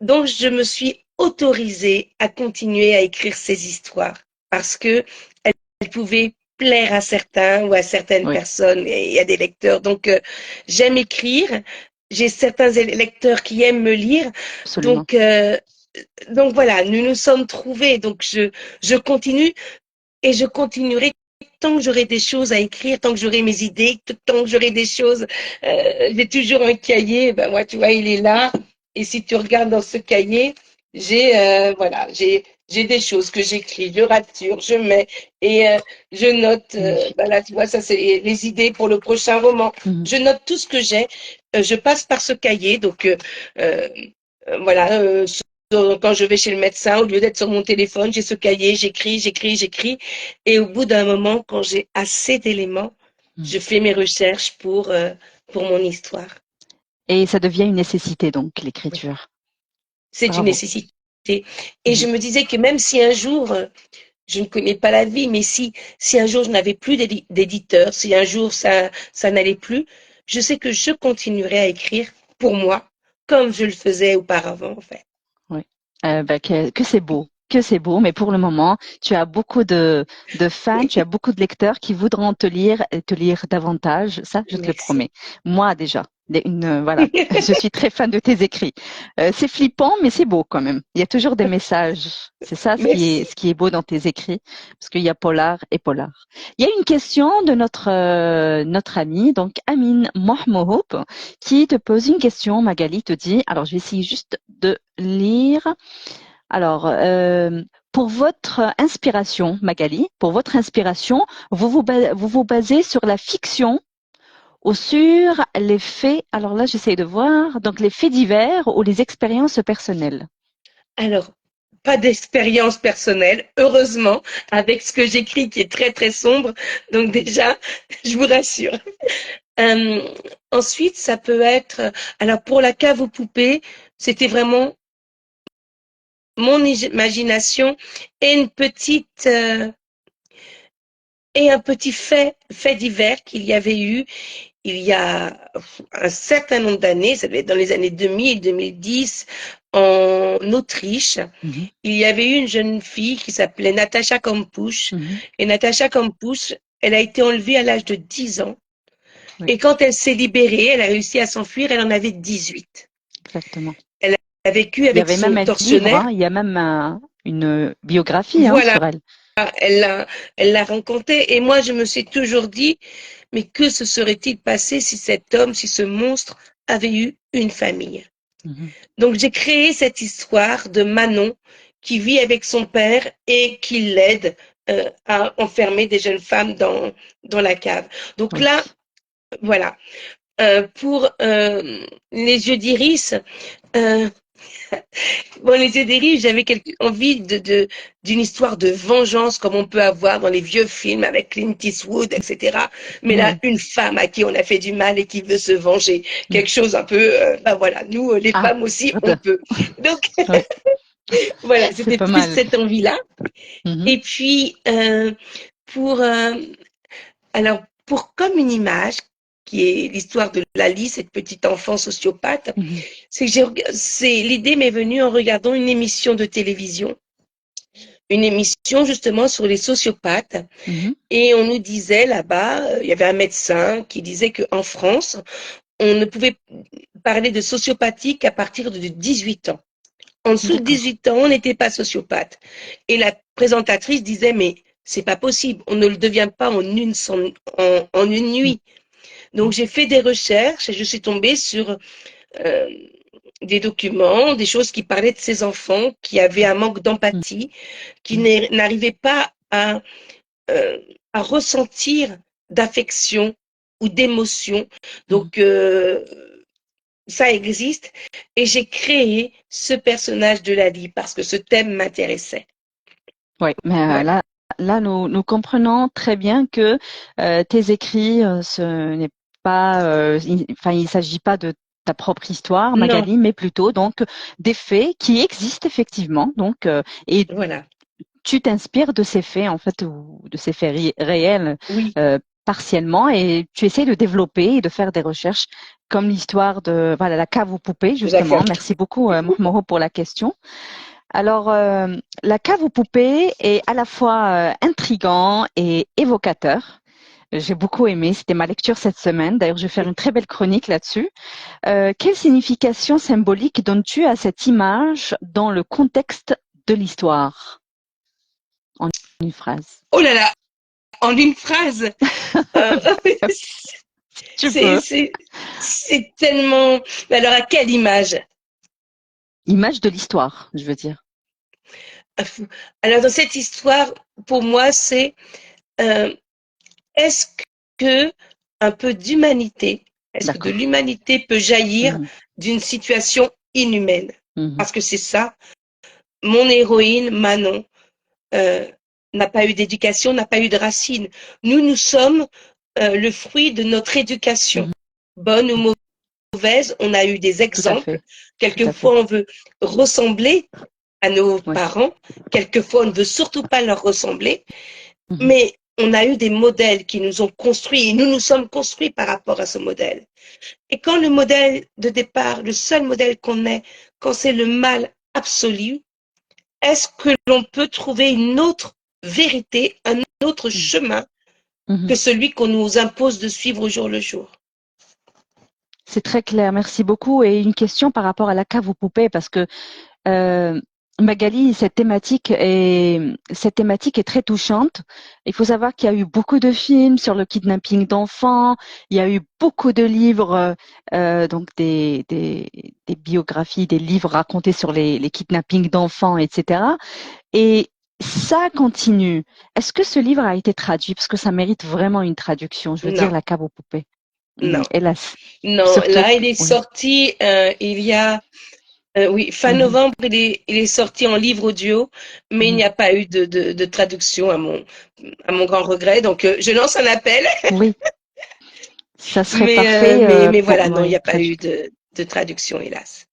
Donc je me suis autorisée à continuer à écrire ces histoires parce que elles pouvaient plaire à certains ou à certaines Oui, personnes et à des lecteurs. Donc j'aime écrire. J'ai certains lecteurs qui aiment me lire. absolument. Donc, euh, donc voilà, nous nous sommes trouvés. Donc je continue et je continuerai tant que j'aurai des choses à écrire, tant que j'aurai mes idées, tant que j'aurai des choses. J'ai toujours un cahier, ben moi tu vois, il est là. Et si tu regardes dans ce cahier, voilà, j'ai des choses que j'écris, je rature, je mets et je note. Ben Magnifique. là, tu vois, ça c'est les idées pour le prochain roman. Mhm. Je note tout ce que j'ai. Je passe par ce cahier, donc euh, voilà. Quand je vais chez le médecin, au lieu d'être sur mon téléphone, j'ai ce cahier, j'écris. Et au bout d'un moment, quand j'ai assez d'éléments, Mhm. je fais mes recherches pour mon histoire. Et ça devient une nécessité, donc, Oui. l'écriture. C'est une Bravo. nécessité. Et je Mhm. me disais que même si un jour, je ne connais pas la vie, mais si un jour je n'avais plus d'éditeur, si un jour ça n'allait plus, je sais que je continuerai à écrire pour moi, comme je le faisais auparavant, en fait. Oui. Que c'est beau. Que c'est beau, mais pour le moment, tu as beaucoup de fans, tu as beaucoup de lecteurs qui voudront te lire et te lire davantage. Ça, je te le Merci. promets. Moi, déjà. Voilà. Je suis très fan de tes écrits. C'est flippant, mais c'est beau quand même. Il y a toujours des messages. C'est ça Merci. ce qui est beau dans tes écrits, parce qu'il y a polar et polar. Il y a une question de notre ami, donc Amine Mohmoub, qui te pose une question. Magali te dit, alors je vais essayer juste de lire. Alors, pour votre inspiration, Magali, pour votre inspiration, vous vous basez sur la fiction ou sur les faits, alors là j'essaie de voir, donc les faits divers ou les expériences personnelles. Alors, pas d'expérience personnelle, heureusement, avec ce que j'écris qui est très très sombre. Donc déjà, je vous rassure. Euh, Ensuite, ça peut être. Alors pour la cave aux poupées, c'était vraiment mon imagination et une petite et un petit fait divers qu'il y avait eu il y a un certain nombre d'années, ça devait être dans les années 2000, 2010, en Autriche. Mhm, Il y avait eu une jeune fille qui s'appelait Natacha Kampusch. mhm, Et Natacha Kampusch, elle a été enlevée à l'âge de 10 ans. oui, Et quand elle s'est libérée, elle a réussi à s'enfuir, elle en avait 18. exactement. Elle a vécu Il y avec avait son même un livre, tortionnaire. hein, il y a même une biographie hein, Voilà, sur elle. elle l'a rencontré. Et moi, je me suis toujours dit, mais que se serait-il passé si cet homme, si ce monstre avait eu une famille? Mhm, Donc j'ai créé cette histoire de Manon qui vit avec son père et qui l'aide à enfermer des jeunes femmes dans la cave. Donc oui. là, voilà. Pour les yeux d'iris, euh, bon, les yeux d'iris, j'avais envie d'une histoire de vengeance comme on peut avoir dans les vieux films avec Clint Eastwood, etc. Mais là, Oui. une femme à qui on a fait du mal et qui veut se venger, quelque chose un peu, ben voilà, nous, les Ah, femmes aussi, on de- peut. Donc ouais, voilà, c'est c'était pas plus mal. cette envie-là. Mhm, Et puis pour alors, pour Comme une image, qui est l'histoire de Lali, cette petite enfant sociopathe, mhm, l'idée m'est venue en regardant une émission de télévision, une émission justement sur les sociopathes. mhm. Et on nous disait là-bas, il y avait un médecin qui disait qu'en France, on ne pouvait parler de sociopathie qu'à partir de 18 ans. En dessous de D'accord. 18 ans, on n'était pas sociopathe. Et la présentatrice disait, mais c'est pas possible, on ne le devient pas en une Mhm, nuit. Donc j'ai fait des recherches et je suis tombée sur euh, des documents, des choses qui parlaient de ces enfants qui avaient un manque mhm, d'empathie, qui mhm, n'arrivaient pas euh, à ressentir d'affection ou d'émotion. mhm. Donc ça existe et j'ai créé ce personnage de Lali parce que ce thème m'intéressait. Oui, mais Voilà. là, nous comprenons très bien que tes écrits, ce n'est pas, enfin, il s'agit pas de ta propre histoire, Non, Magali, mais plutôt donc des faits qui existent effectivement. Donc, et voilà. tu t'inspires de ces faits en fait ou de ces faits réels Oui, partiellement, et tu essaies de développer et de faire des recherches comme l'histoire de voilà la cave aux poupées tout à fait. justement. Merci beaucoup, Moho, pour la question. Alors, la cave aux poupées est à la fois intrigant et évocateur. J'ai beaucoup aimé, c'était ma lecture cette semaine. D'ailleurs, je vais faire une très belle chronique là-dessus. Quelle signification symbolique donnes-tu à cette image dans le contexte de l'histoire? En une phrase. Oh là là, en une phrase. Euh, Tu c'est, peux. c'est, c'est tellement. Mais alors, à quelle image? Image de l'histoire, je veux dire. Alors, dans cette histoire, pour moi, c'est euh, est-ce que un peu d'humanité, est-ce que de D'accord. l'humanité peut jaillir Mhm, d'une situation inhumaine? mhm, Parce que c'est ça. Mon héroïne, Manon, euh, n'a pas eu d'éducation, n'a pas eu de racines. Nous sommes le fruit de notre éducation, mhm. bonne ou mauvaise. On a eu des Tout à exemples. fait. Tout à fait. Quelquefois, on veut ressembler à nos Oui. parents. Quelquefois, on ne veut surtout pas leur ressembler. Mhm, Mais on a eu des modèles qui nous ont construits et nous nous sommes construits par rapport à ce modèle. Et quand le modèle de départ, le seul modèle qu'on ait, quand c'est le mal absolu, est-ce que l'on peut trouver une autre vérité, un autre mhm, chemin mhm. que celui qu'on nous impose de suivre au jour le jour? C'est très clair, merci beaucoup. Et une question par rapport à la cave aux poupées, parce que Euh, Magali, cette thématique est très touchante. Il faut savoir qu'il y a eu beaucoup de films sur le kidnapping d'enfants. Il y a eu beaucoup de livres, donc des biographies, des livres racontés sur les kidnappings d'enfants, etc. Et ça continue. Est-ce que ce livre a été traduit? Parce que ça mérite vraiment une traduction. Je veux dire, Non, La cave aux poupées. non, Hélas. non. Surtout Là, que, il est oui. sorti il y a oui, fin Mhm, novembre, il est sorti en livre audio, mais il mhm. n'y a pas eu de traduction à mon grand regret. Donc, je lance un appel, Oui, ça serait parfait mais pour voilà, non, il n'y ouais, a pas eu traduit. de traduction, hélas.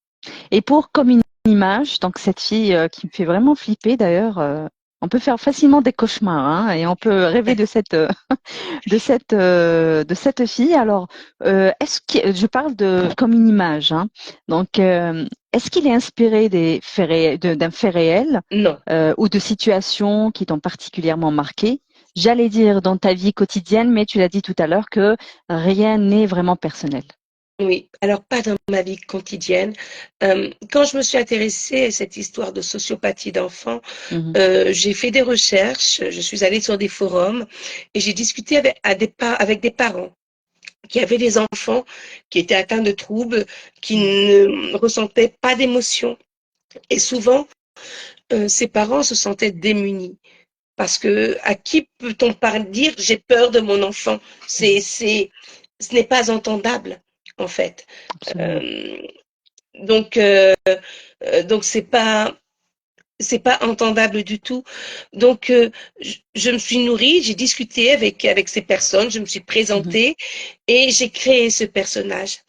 Et pour comme une image, donc cette fille qui me fait vraiment flipper d'ailleurs, on peut faire facilement des cauchemars hein, et on peut rêver de cette de cette fille. Alors, est-ce que je parle de comme une image, hein, donc est-ce qu'il est inspiré d'un fait réel Non, ou de situations qui t'ont particulièrement marqué? J'allais dire dans ta vie quotidienne, mais tu l'as dit tout à l'heure que rien n'est vraiment personnel. oui. Alors, pas dans ma vie quotidienne. Quand je me suis intéressée à cette histoire de sociopathie d'enfants, Mhm, j'ai fait des recherches, je suis allée sur des forums et j'ai discuté avec des parents qui avaient des enfants qui étaient atteints de troubles, qui mhm, ne ressentaient pas d'émotion. Et souvent, ces parents se sentaient démunis. Parce que à qui peut-on dire j'ai peur de mon enfant? mhm, Ce n'est pas entendable. en fait. Absolument. Euh, donc, donc c'est pas entendable du tout. Donc, je me suis nourrie, j'ai discuté avec ces personnes, je me suis Mhm. présentée et j'ai créé ce personnage.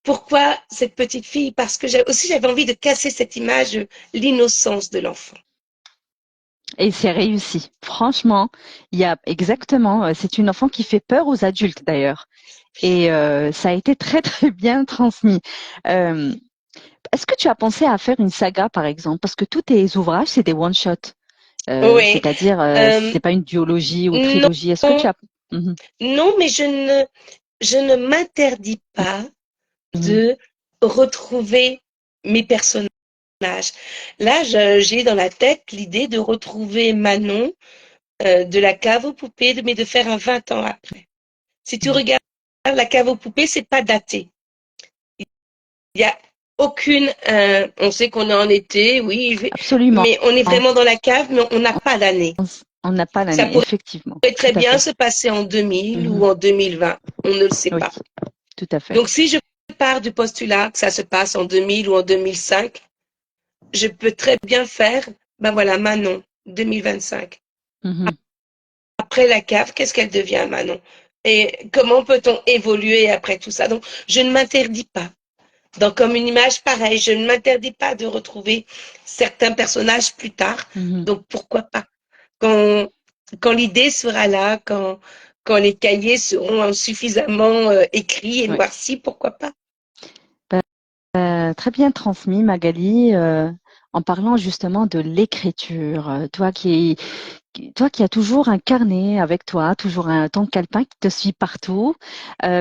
Pourquoi cette petite fille? Parce que j'avais envie de casser cette image de l'innocence de l'enfant. Et c'est réussi. Franchement, il y a exactement, c'est une enfant qui fait peur aux adultes d'ailleurs. Et ça a été très très bien transmis. Euh, Est-ce que tu as pensé à faire une saga par exemple? Parce que tous tes ouvrages, c'est des one-shots. Oui, C'est-à-dire, euh, c'est pas une duologie ou non, trilogie. Est-ce que tu as... Mhm, non, mais je ne m'interdis pas mhm, de retrouver mes personnages. Là, j'ai dans la tête l'idée de retrouver Manon de la cave aux poupées, mais de faire un 20 ans après. Si tu mhm. regardes la cave aux poupées, c'est pas daté. Il y a aucune. On sait qu'on est en été, oui, Absolument. mais on est vraiment dans la cave, mais on n'a pas d'année. On n'a pas Ça l'année, pourrait effectivement. Tout très à bien fait. se passer en 2000 Mhm. ou en 2020. On ne le sait Oui, pas. tout à fait. Donc, si je pars du postulat que ça se passe en 2000 ou en 2005, je peux très bien faire, ben voilà, Manon, 2025. Mhm. Après la cave, qu'est-ce qu'elle devient, Manon? Et comment peut-on évoluer après tout ça? Donc, je ne m'interdis pas. Donc, comme une image pareille, je ne m'interdis pas de retrouver certains personnages plus tard. Mhm. Donc, pourquoi pas? Quand, quand l'idée sera là, quand les cahiers seront suffisamment écrits et Oui. noircis, pourquoi pas? Très bien transmis, Magali, en parlant justement de l'écriture. Toi qui as toujours un carnet avec toi, toujours ton calepin qui te suit partout.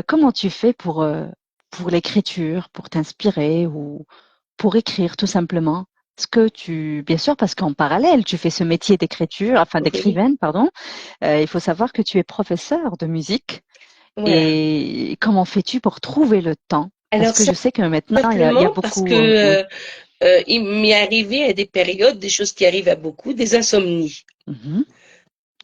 Comment tu fais pour l'écriture, pour t'inspirer ou pour écrire tout simplement? Est-ce que bien sûr, parce qu'en parallèle, tu fais ce métier d'écriture, enfin Oui, d'écrivaine, pardon. Il faut savoir que tu es professeur de musique. voilà. Et comment fais-tu pour trouver le temps? Parce Alors, que je sais que maintenant, il y a simplement parce que beaucoup. Oui. il m'est arrivé à des périodes, des choses qui arrivent à beaucoup, des insomnies. Mhm.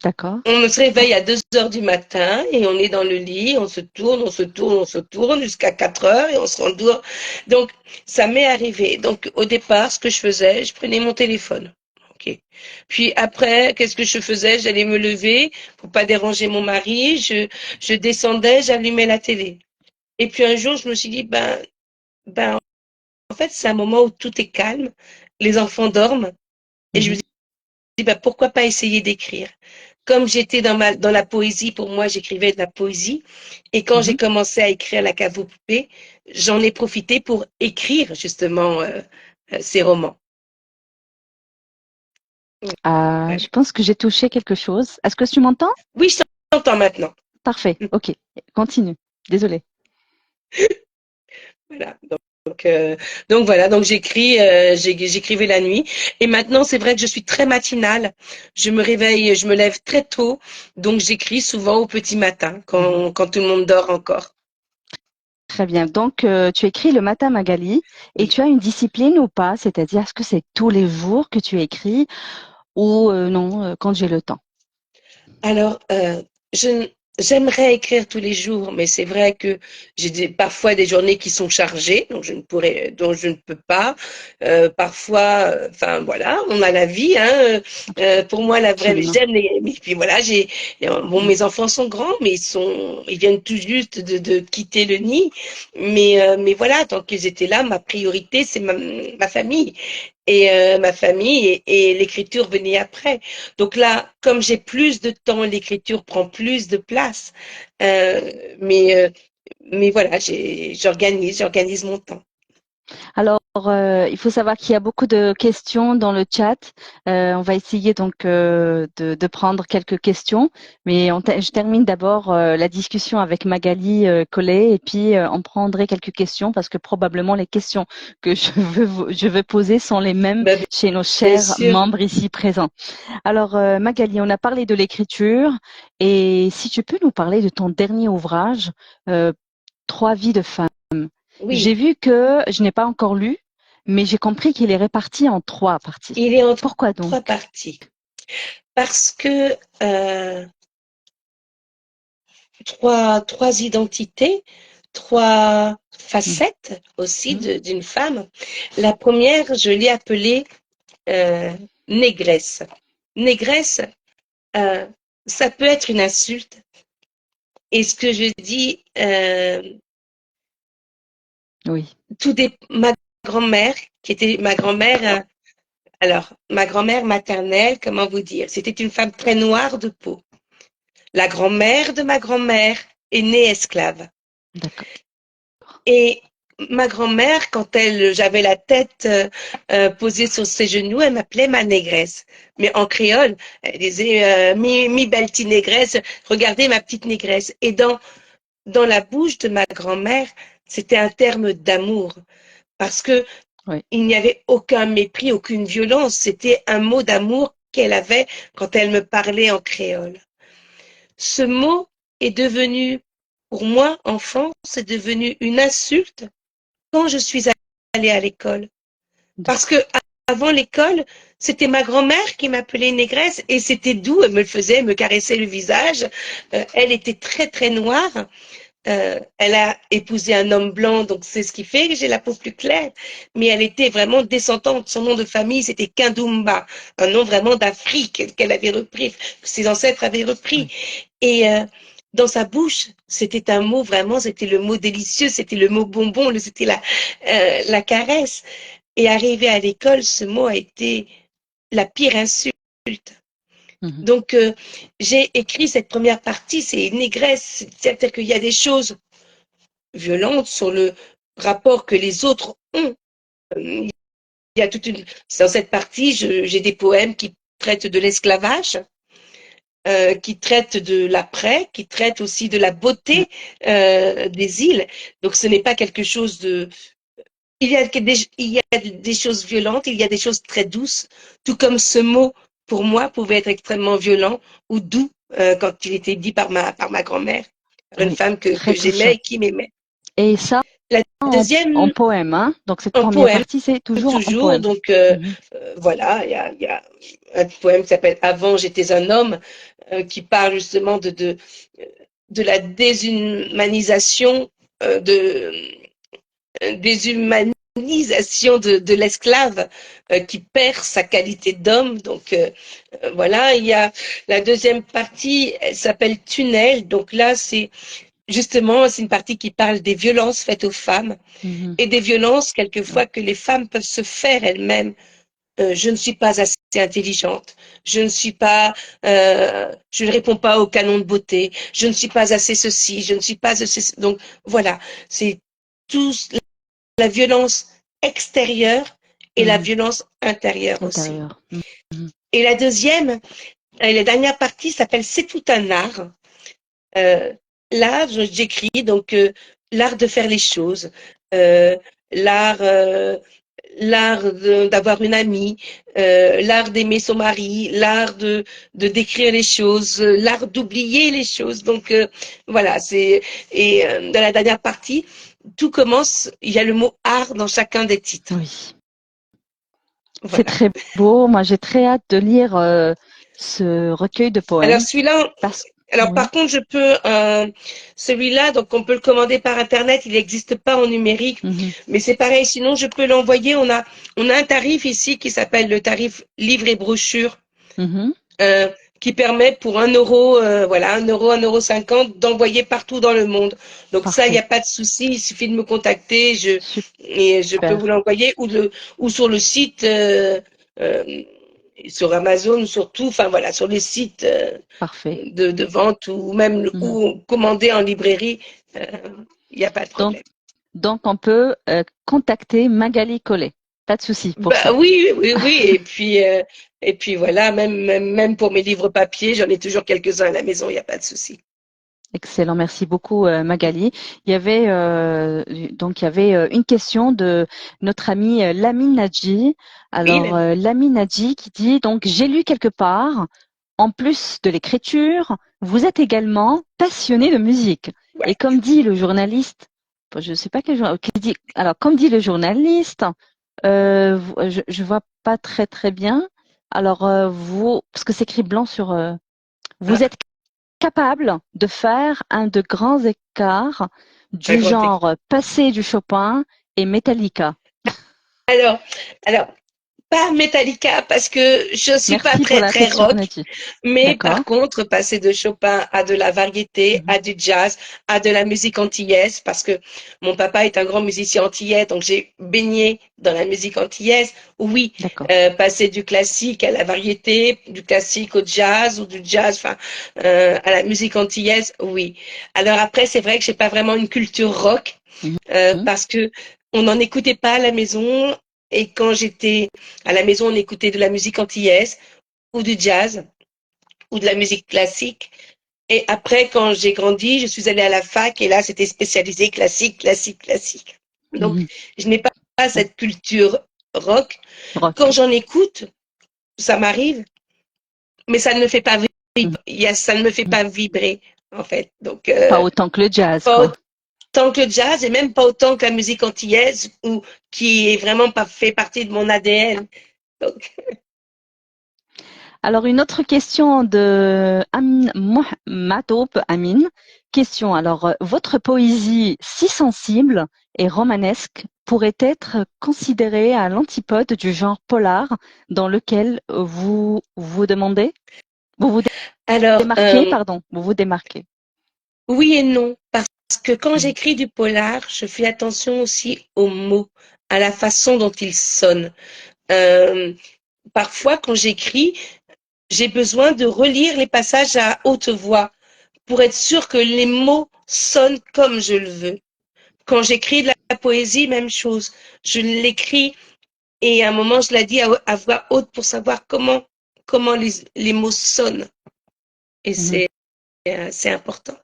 D'accord. On se réveille à 2 heures du matin et on est dans le lit, on se tourne, on se tourne, on se tourne jusqu'à 4 heures et on se rendort. Donc, ça m'est arrivé. Donc, au départ, ce que je faisais, je prenais mon téléphone. OK. Puis après, qu'est-ce que je faisais? J'allais me lever pour pas déranger mon mari. Je descendais, j'allumais la télé. Et puis un jour, je me suis dit, ben, en fait, c'est un moment où tout est calme, les enfants dorment. Et je me Mhm. dis, ben, pourquoi pas essayer d'écrire? Comme j'étais dans la poésie, pour moi, j'écrivais de la poésie. Et quand j'ai Mhm. commencé à écrire La cave aux poupées, j'en ai profité pour écrire justement ces romans. Je Voilà. pense que j'ai touché quelque chose. Est-ce que tu m'entends? Oui, je t'entends maintenant. Parfait. Ok. Continue. Désolée. Voilà. Donc, donc voilà, donc j'écrivais la nuit. Et maintenant, c'est vrai que je suis très matinale. Je me réveille, je me lève très tôt. Donc j'écris souvent au petit matin, Mhm. quand tout le monde dort encore. Très bien. Donc, tu écris le matin, Magali, et Oui. tu as une discipline ou pas? C'est-à-dire, est-ce que c'est tous les jours que tu écris ou non, quand j'ai le temps? Alors, je j'aimerais écrire tous les jours, mais c'est vrai que parfois des journées qui sont chargées, donc je ne peux pas. Parfois, enfin voilà, on a la vie, hein. Pour moi, la vraie, Absolument. j'aime mais puis voilà, bon, Mhm. mes enfants sont grands, mais ils viennent tout juste de quitter le nid. Mais voilà, tant qu'ils étaient là, ma priorité, c'est ma famille. Et ma famille et l'écriture venait après. Donc là, comme j'ai plus de temps, l'écriture prend plus de place. Euh, mais, euh, mais voilà, j'organise mon temps. Alors, il faut savoir qu'il y a beaucoup de questions dans le chat. On va essayer donc de prendre quelques questions, mais je termine d'abord la discussion avec Magali Collet et puis on prendrait quelques questions parce que probablement les questions que je veux poser sont les mêmes Bah, chez nos bien chers sûr. membres ici présents. Alors, Magali, on a parlé de l'écriture et si tu peux nous parler de ton dernier ouvrage, euh, Trois vies de femme. J'ai Oui, vu que je n'ai pas encore lu, mais j'ai compris qu'il est réparti en trois parties. il est en Pourquoi trois donc? parties. Parce que trois identités. trois Mhm. facettes aussi Mhm. d'une femme. La première, je l'ai appelée négresse. Négresse, euh, ça peut être une insulte. Et ce que je dis, Oui, ma grand-mère, qui était ma grand-mère, alors, ma grand-mère maternelle, comment vous dire, c'était une femme très noire de peau. La grand-mère de ma grand-mère est née esclave. d'accord. Et ma grand-mère, quand j'avais la tête posée sur ses genoux, elle m'appelait ma négresse. Mais en créole, elle disait mi belle petite négresse, regardez ma petite négresse. Et dans la bouche de ma grand-mère, c'était un terme d'amour. Parce que Oui, il n'y avait aucun mépris, aucune violence. C'était un mot d'amour qu'elle avait quand elle me parlait en créole. Ce mot est devenu, pour moi, enfant, c'est devenu une insulte quand je suis allée à l'école. Parce que d'accord. avant l'école, c'était ma grand-mère qui m'appelait négresse et c'était doux, elle me le faisait, elle me caressait le visage. Elle était très très noire. Elle a épousé un homme blanc, donc c'est ce qui fait que j'ai la peau plus claire. Mais elle était vraiment descendante. Son nom de famille, c'était Kindumba, un nom vraiment d'Afrique qu'elle avait repris, que ses ancêtres avaient repris. Oui, Et dans sa bouche, c'était un mot vraiment, c'était le mot délicieux, c'était le mot bonbon, c'était la caresse. Et arrivé à l'école, ce mot a été la pire insulte. mhm. Donc, j'ai écrit cette première partie, c'est négresse, c'est-à-dire qu'il y a des choses violentes sur le rapport que les autres ont. Il y a toute une, dans cette partie, j'ai des poèmes qui traitent de l'esclavage, qui traitent de l'après, qui traitent aussi de la Ouais. beauté des îles. Donc, ce n'est pas quelque chose de, il y a des choses violentes, il y a des choses très douces, tout comme ce mot, pour moi, pouvait être extrêmement violent ou doux quand il était dit par ma grand-mère, par une Oui, femme que très j'aimais touchant. et qui m'aimait. Et ça, La en deuxième, poème, hein? Donc cette en première poème, partie, c'est toujours en toujours, poème. donc Mhm. voilà, il y a un poème qui s'appelle Avant j'étais un homme, qui parle justement de la déshumanisation, de déshumanisation de l'esclave qui perd sa qualité d'homme. Donc voilà, il y a la deuxième partie, elle s'appelle Tunnel. Donc là, c'est justement, c'est une partie qui parle des violences faites aux femmes Mhm. et des violences Oui, quelquefois que les femmes peuvent se faire elles-mêmes. Je ne suis pas assez intelligente, je ne suis pas, je ne réponds pas au canon de beauté, je ne suis pas assez ceci, je ne suis pas assez. Donc voilà, c'est tout la violence extérieure et la mhm. violence intérieure aussi. Intérieur. Mhm. Et la deuxième, et la dernière partie s'appelle C'est tout un art. Euh, L'art, j'écris donc l'art de faire les choses, euh, l'art, l'art d'avoir une amie, l'art d'aimer son mari, l'art de décrire les choses, l'art d'oublier les choses. Donc voilà, c'est et dans la dernière partie, tout commence. Il y a le mot art dans chacun des titres. Oui, c'est Voilà. très beau. Moi, j'ai très hâte de lire ce recueil de Alors poèmes celui-là, parce alors oui. par contre, je peux celui-là, donc on peut le commander par internet, il n'existe pas en numérique, Mhm. mais c'est pareil. Sinon, je peux l'envoyer. On a un tarif ici qui s'appelle le tarif livre et brochure, Mhm. euh, qui permet pour 1 euro, voilà, 1 euro, 1,50 € d'envoyer partout dans le monde. Donc ça, il n'y Parfait. a pas de souci. Il suffit de me contacter, et je peux vous Super. l'envoyer ou sur le site. Euh, sur Amazon, surtout, enfin voilà, sur les sites Parfait. de vente ou même Mhm. ou commander en librairie, il n'y a pas de Donc, problème. donc on peut contacter Magali Collet. Pas de souci pour Bah ça. oui, oui, oui. Et puis voilà, même pour mes livres papier, j'en ai toujours quelques-uns à la maison, il n'y a pas de souci. Excellent, merci beaucoup Magali. Il y avait donc il y avait une question de notre ami Lamine Nadji. Oui, Alors Lamine Nadji qui dit donc j'ai lu quelque part en plus de l'écriture, vous êtes également passionné de musique. Et ouais. comme dit le journaliste, enfin, je ne sais pas quel journal, qui dit alors comme dit le journaliste, je vois pas très bien. Alors vous parce que c'est écrit blanc sur vous Ah, êtes capable de faire un de grands écarts Un du grand écart. genre passé du Chopin et Metallica? Alors, alors, pas Metallica parce que je suis pas Merci pour très la très question, rock, Nati. mais D'accord. par contre passer de Chopin à de la variété, Mhm. à du jazz, à de la musique antillaise parce que mon papa est un grand musicien antillais, donc j'ai baigné dans la musique antillaise. Oui, D'accord. passer du classique à la variété, du classique au jazz ou du jazz, enfin à la musique antillaise, oui. Alors après c'est vrai que j'ai pas vraiment une culture rock Mhm. parce que on n'en écoutait pas à la maison. Et quand j'étais à la maison, on écoutait de la musique antillaise ou du jazz ou de la musique classique. Et après, quand j'ai grandi, je suis allée à la fac et là, c'était spécialisé classique, classique, classique. Donc, Mhm. je n'ai pas cette culture rock. Quand Rock. j'en écoute, ça m'arrive, mais ça ne me fait pas Mhm. ça ne me fait pas vibrer, en fait. Donc, Pas autant que le jazz, pas quoi. autant que le jazz et même pas autant que la musique antillaise ou qui est vraiment pas fait partie de mon ADN. Donc, Alors, une autre question de Amin Matoub Amin. Question. Alors, votre poésie si sensible et romanesque pourrait être considérée à l'antipode du genre polar dans lequel vous vous demandez, vous vous alors, démarquez, pardon, vous vous démarquez. oui et non, parce que quand Mhm. j'écris du polar, je fais attention aussi aux mots, à la façon dont ils sonnent. Euh, Parfois, quand j'écris, j'ai besoin de relire les passages à haute voix pour être sûr que les mots sonnent comme je le veux. Quand j'écris de la poésie, même chose. Je l'écris et à un moment, je la dis à voix haute pour savoir comment les mots sonnent. Et Mhm. c'est important.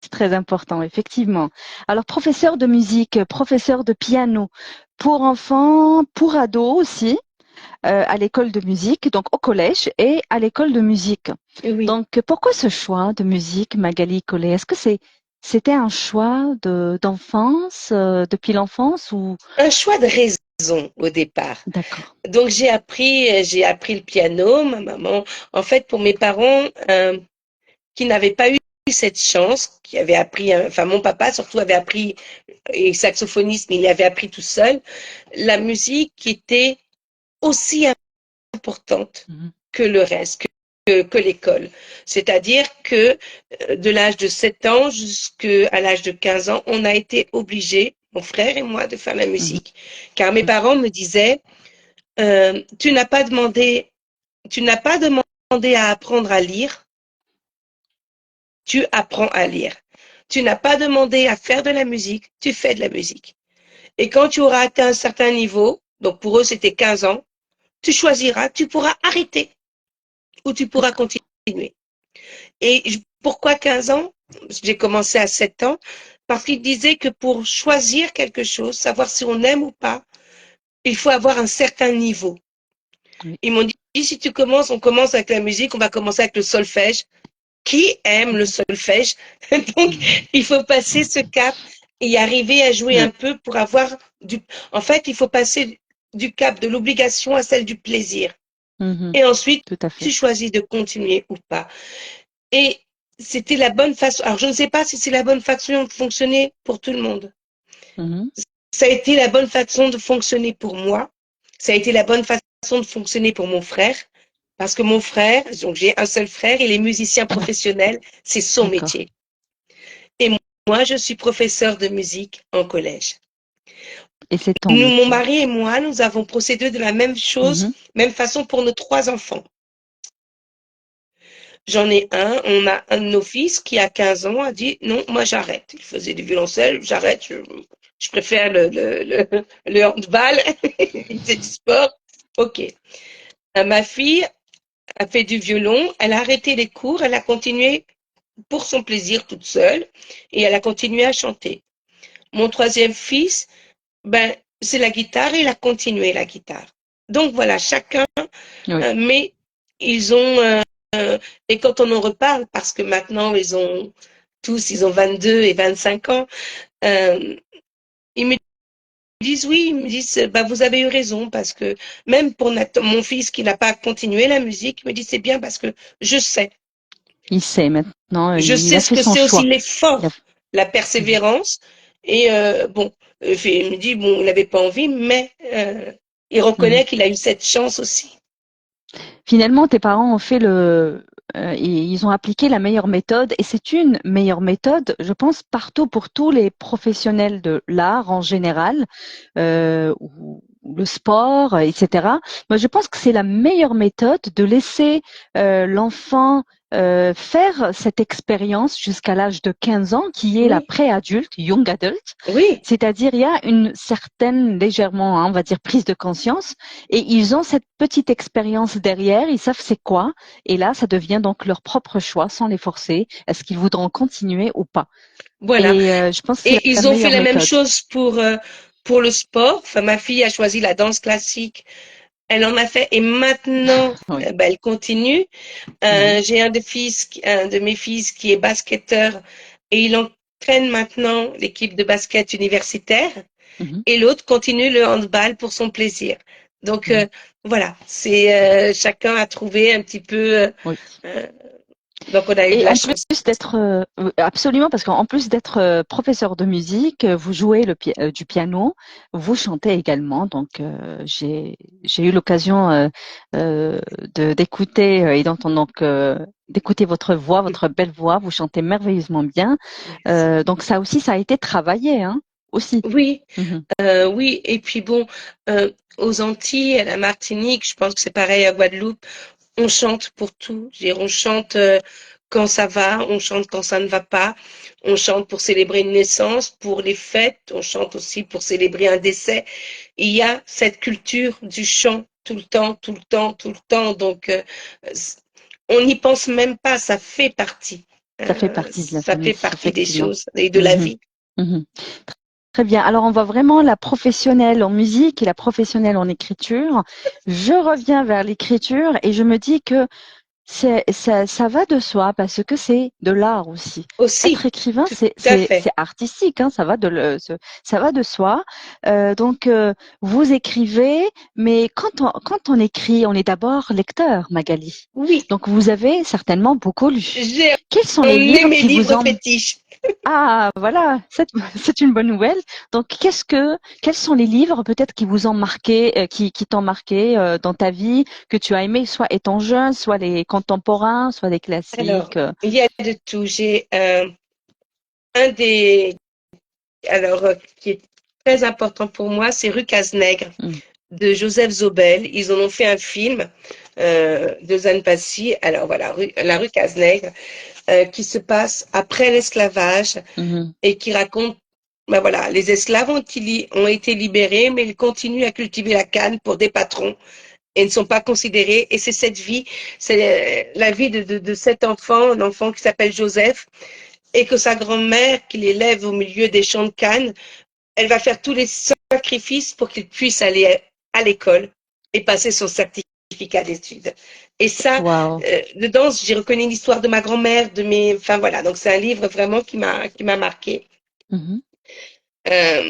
C'est très important, effectivement. Alors, professeur de musique, professeur de piano pour enfants, pour ados aussi, à l'école de musique, donc au collège et à l'école de musique. Oui. Donc, pourquoi ce choix de musique, Magali Collet? Est-ce que c'était un choix d'enfance, depuis l'enfance ou... Un choix de raison au départ. D'accord. Donc j'ai appris le piano. Ma maman, en fait, pour mes parents qui n'avaient pas eu cette chance, qui avaient appris, enfin mon papa surtout avait appris et saxophoniste, mais il avait appris tout seul. La musique qui était aussi importante Mhm. que le reste, que l'école. C'est-à-dire que de l'âge de 7 ans jusqu'à l'âge de 15 ans, on a été obligés, mon frère et moi, de faire la Mhm. musique. Car mes parents me disaient, tu n'as pas demandé tu n'as pas demandé à apprendre à lire, tu apprends à lire. Tu n'as pas demandé à faire de la musique, tu fais de la musique. Et quand tu auras atteint un certain niveau, donc pour eux c'était 15 ans, tu choisiras, tu pourras arrêter ou tu pourras D'accord. continuer. Et pourquoi 15 ans? J'ai commencé à 7 ans parce qu'ils disaient que pour choisir quelque chose, savoir si on aime ou pas, il faut avoir un certain niveau. Oui. Ils m'ont dit, si tu commences, on commence avec la musique, on va commencer avec le solfège. Qui aime le Mhm. solfège? Donc, il faut passer ce cap et y arriver à jouer un Oui. peu pour avoir du. En fait, il faut passer du cap de l'obligation à celle du plaisir. Mhm. Et ensuite, Tout à tu fait. choisis de continuer ou pas. Et c'était la bonne façon. Alors, je ne sais pas si c'est la bonne façon de fonctionner pour tout le monde. Mhm. Ça a été la bonne façon de fonctionner pour moi. Ça a été la bonne façon de fonctionner pour mon frère. Parce que mon frère, donc j'ai un seul frère, il est musicien professionnel, c'est son D'accord. métier. Et moi, je suis professeur de musique en collège. Et c'est ton Nous, mon métier. mari et moi, nous avons procédé de la même chose, Mhm. même façon pour nos 3 enfants. J'en ai un, on a un de nos fils qui a 15 ans, a dit non, moi j'arrête. Il faisait du violoncelle, j'arrête, je préfère le handball, il faisait du sport. Ok. Ma fille a fait du violon, elle a arrêté les cours, elle a continué pour son plaisir toute seule et elle a continué à chanter. Mon troisième fils, ben, c'est la guitare, il a continué la guitare. Donc voilà, chacun, Oui. mais ils ont, et quand on en reparle, parce que maintenant ils ont 22 et 25 ans, euh, ils me disent oui, ils me disent, bah, vous avez eu raison, parce que même pour Nathan, mon fils qui n'a pas continué la musique, il me dit c'est bien parce que je sais. Il sait maintenant, Je il sais a ce fait que son c'est aussi choix. Il a l'effort, la Mhm. persévérance. Et bon, il me dit, bon, il n'avait pas envie, mais il Mhm. reconnaît qu'il a eu cette chance aussi. Finalement, tes parents ont fait ils ont appliqué la meilleure méthode et c'est une meilleure méthode, je pense, partout pour tous les professionnels de l'art en général, ou le sport, etc. Moi, je pense que c'est la meilleure méthode de laisser l'enfant faire cette expérience jusqu'à l'âge de 15 ans, qui est la Oui, pré-adulte, young adult. oui, C'est-à-dire, il y a une certaine, légèrement, hein, on va dire, prise de conscience et ils ont cette petite expérience derrière, ils savent c'est quoi. Et là, ça devient donc leur propre choix sans les forcer. Est-ce qu'ils voudront continuer ou pas? voilà. Et je pense que c'est Et la ils ont fait meilleure la même méthode. chose pour le sport. Enfin, ma fille a choisi la danse classique. Elle en a fait et maintenant, Oui. ben, elle continue. Mhm. J'ai un de mes fils qui est basketteur et il entraîne maintenant l'équipe de basket universitaire Mhm. et l'autre continue le handball pour son plaisir. Donc Mhm. voilà, c'est chacun a trouvé un petit peu. Oui. Euh, donc on a eu de Et la en plus chance. d'être, oui, absolument, parce qu'en plus d'être professeur de musique, vous jouez du piano, vous chantez également. Donc, j'ai eu l'occasion d'écouter et d'entendre d'écouter votre voix, votre belle voix. Vous chantez merveilleusement bien. Merci. Donc ça aussi, ça a été travaillé, hein, aussi. Oui, Mhm. oui. Et puis bon, aux Antilles, à la Martinique, je pense que c'est pareil à Guadeloupe. On chante pour tout. Je veux dire, on chante quand ça va, on chante quand ça ne va pas. On chante pour célébrer une naissance, pour les fêtes. On chante aussi pour célébrer un décès. Il y a cette culture du chant tout le temps, tout le temps, tout le temps. Donc, on n'y pense même pas. Ça fait partie. Ça fait partie de la Ça fait famille, partie des effectivement. choses et de la Mhm. vie. Mhm. Très bien. Alors, on voit vraiment la professionnelle en musique et la professionnelle en écriture. Je reviens vers l'écriture et je me dis que ça va de soi parce que c'est de l'art aussi. Être Aussi, écrivain, tout à fait. c'est artistique, hein, ça va de soi. Donc, vous écrivez, mais quand on écrit, on est d'abord lecteur, Magali. Oui, Donc, vous avez certainement beaucoup lu. j'ai Quels sont les emmené livres mes qui vous livres ont fétiches. ah, voilà, c'est une bonne nouvelle. Donc, quels sont les livres peut-être qui vous ont marqué, qui t'ont marqué dans ta vie, que tu as aimé, soit étant jeune, soit les contemporains, soit des Alors, classiques. il y a de tout. J'ai un des, alors, qui est très important pour moi, c'est Rue Casse-Nègre Mm, de Joseph Zobel. Ils en ont fait un film de Zane Passy. Alors voilà, la rue Casse-Nègre, qui se passe après l'esclavage mhm. et qui raconte, ben voilà, les esclaves ont été libérés, mais ils continuent à cultiver la canne pour des patrons et ne sont pas considérés. Et c'est cette vie, c'est la vie de cet enfant, un enfant qui s'appelle Joseph, et que sa grand-mère, qui l'élève au milieu des champs de canne, elle va faire tous les sacrifices pour qu'il puisse aller à l'école et passer son certificat d'études. Et ça, Wow. dedans, j'ai reconnu l'histoire de ma grand-mère, de mes, enfin voilà. Donc c'est un livre vraiment qui m'a marqué. Mhm. Euh,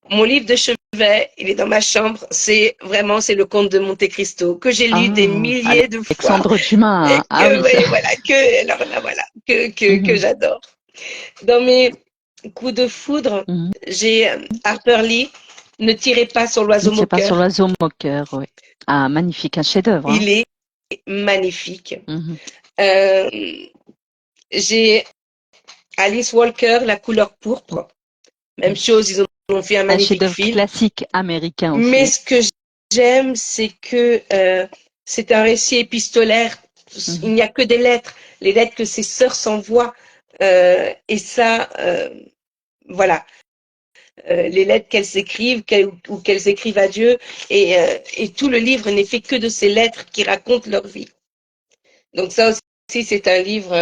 Mon livre de chevet, il est dans ma chambre. C'est le Comte de Monte Cristo que j'ai lu des Ah, milliers de fois Alexandre Dumas, et hein. Ah que, oui. ouais, voilà, que, alors là, voilà, que Mhm, j'adore. Dans mes coups de foudre, mhm. j'ai Harper Lee, Ne tirez pas sur Ne l'oiseau tire pas sur moqueur. l'oiseau moqueur, oui. Ah, magnifique, un chef-d'œuvre, hein. Il est magnifique. Mhm. Euh, j'ai Alice Walker, La couleur pourpre. Même Oui. chose, ils en ont fait un Un magnifique chef-d'œuvre film. classique américain Mais aussi. ce que j'aime, c'est que c'est un récit épistolaire. Il Mhm. n'y a que des lettres, les lettres que ses sœurs s'envoient. Et ça, voilà, les lettres qu'elles écrivent ou qu'elles écrivent à Dieu. Et tout le livre n'est fait que de ces lettres qui racontent leur vie. Donc ça aussi, c'est un livre,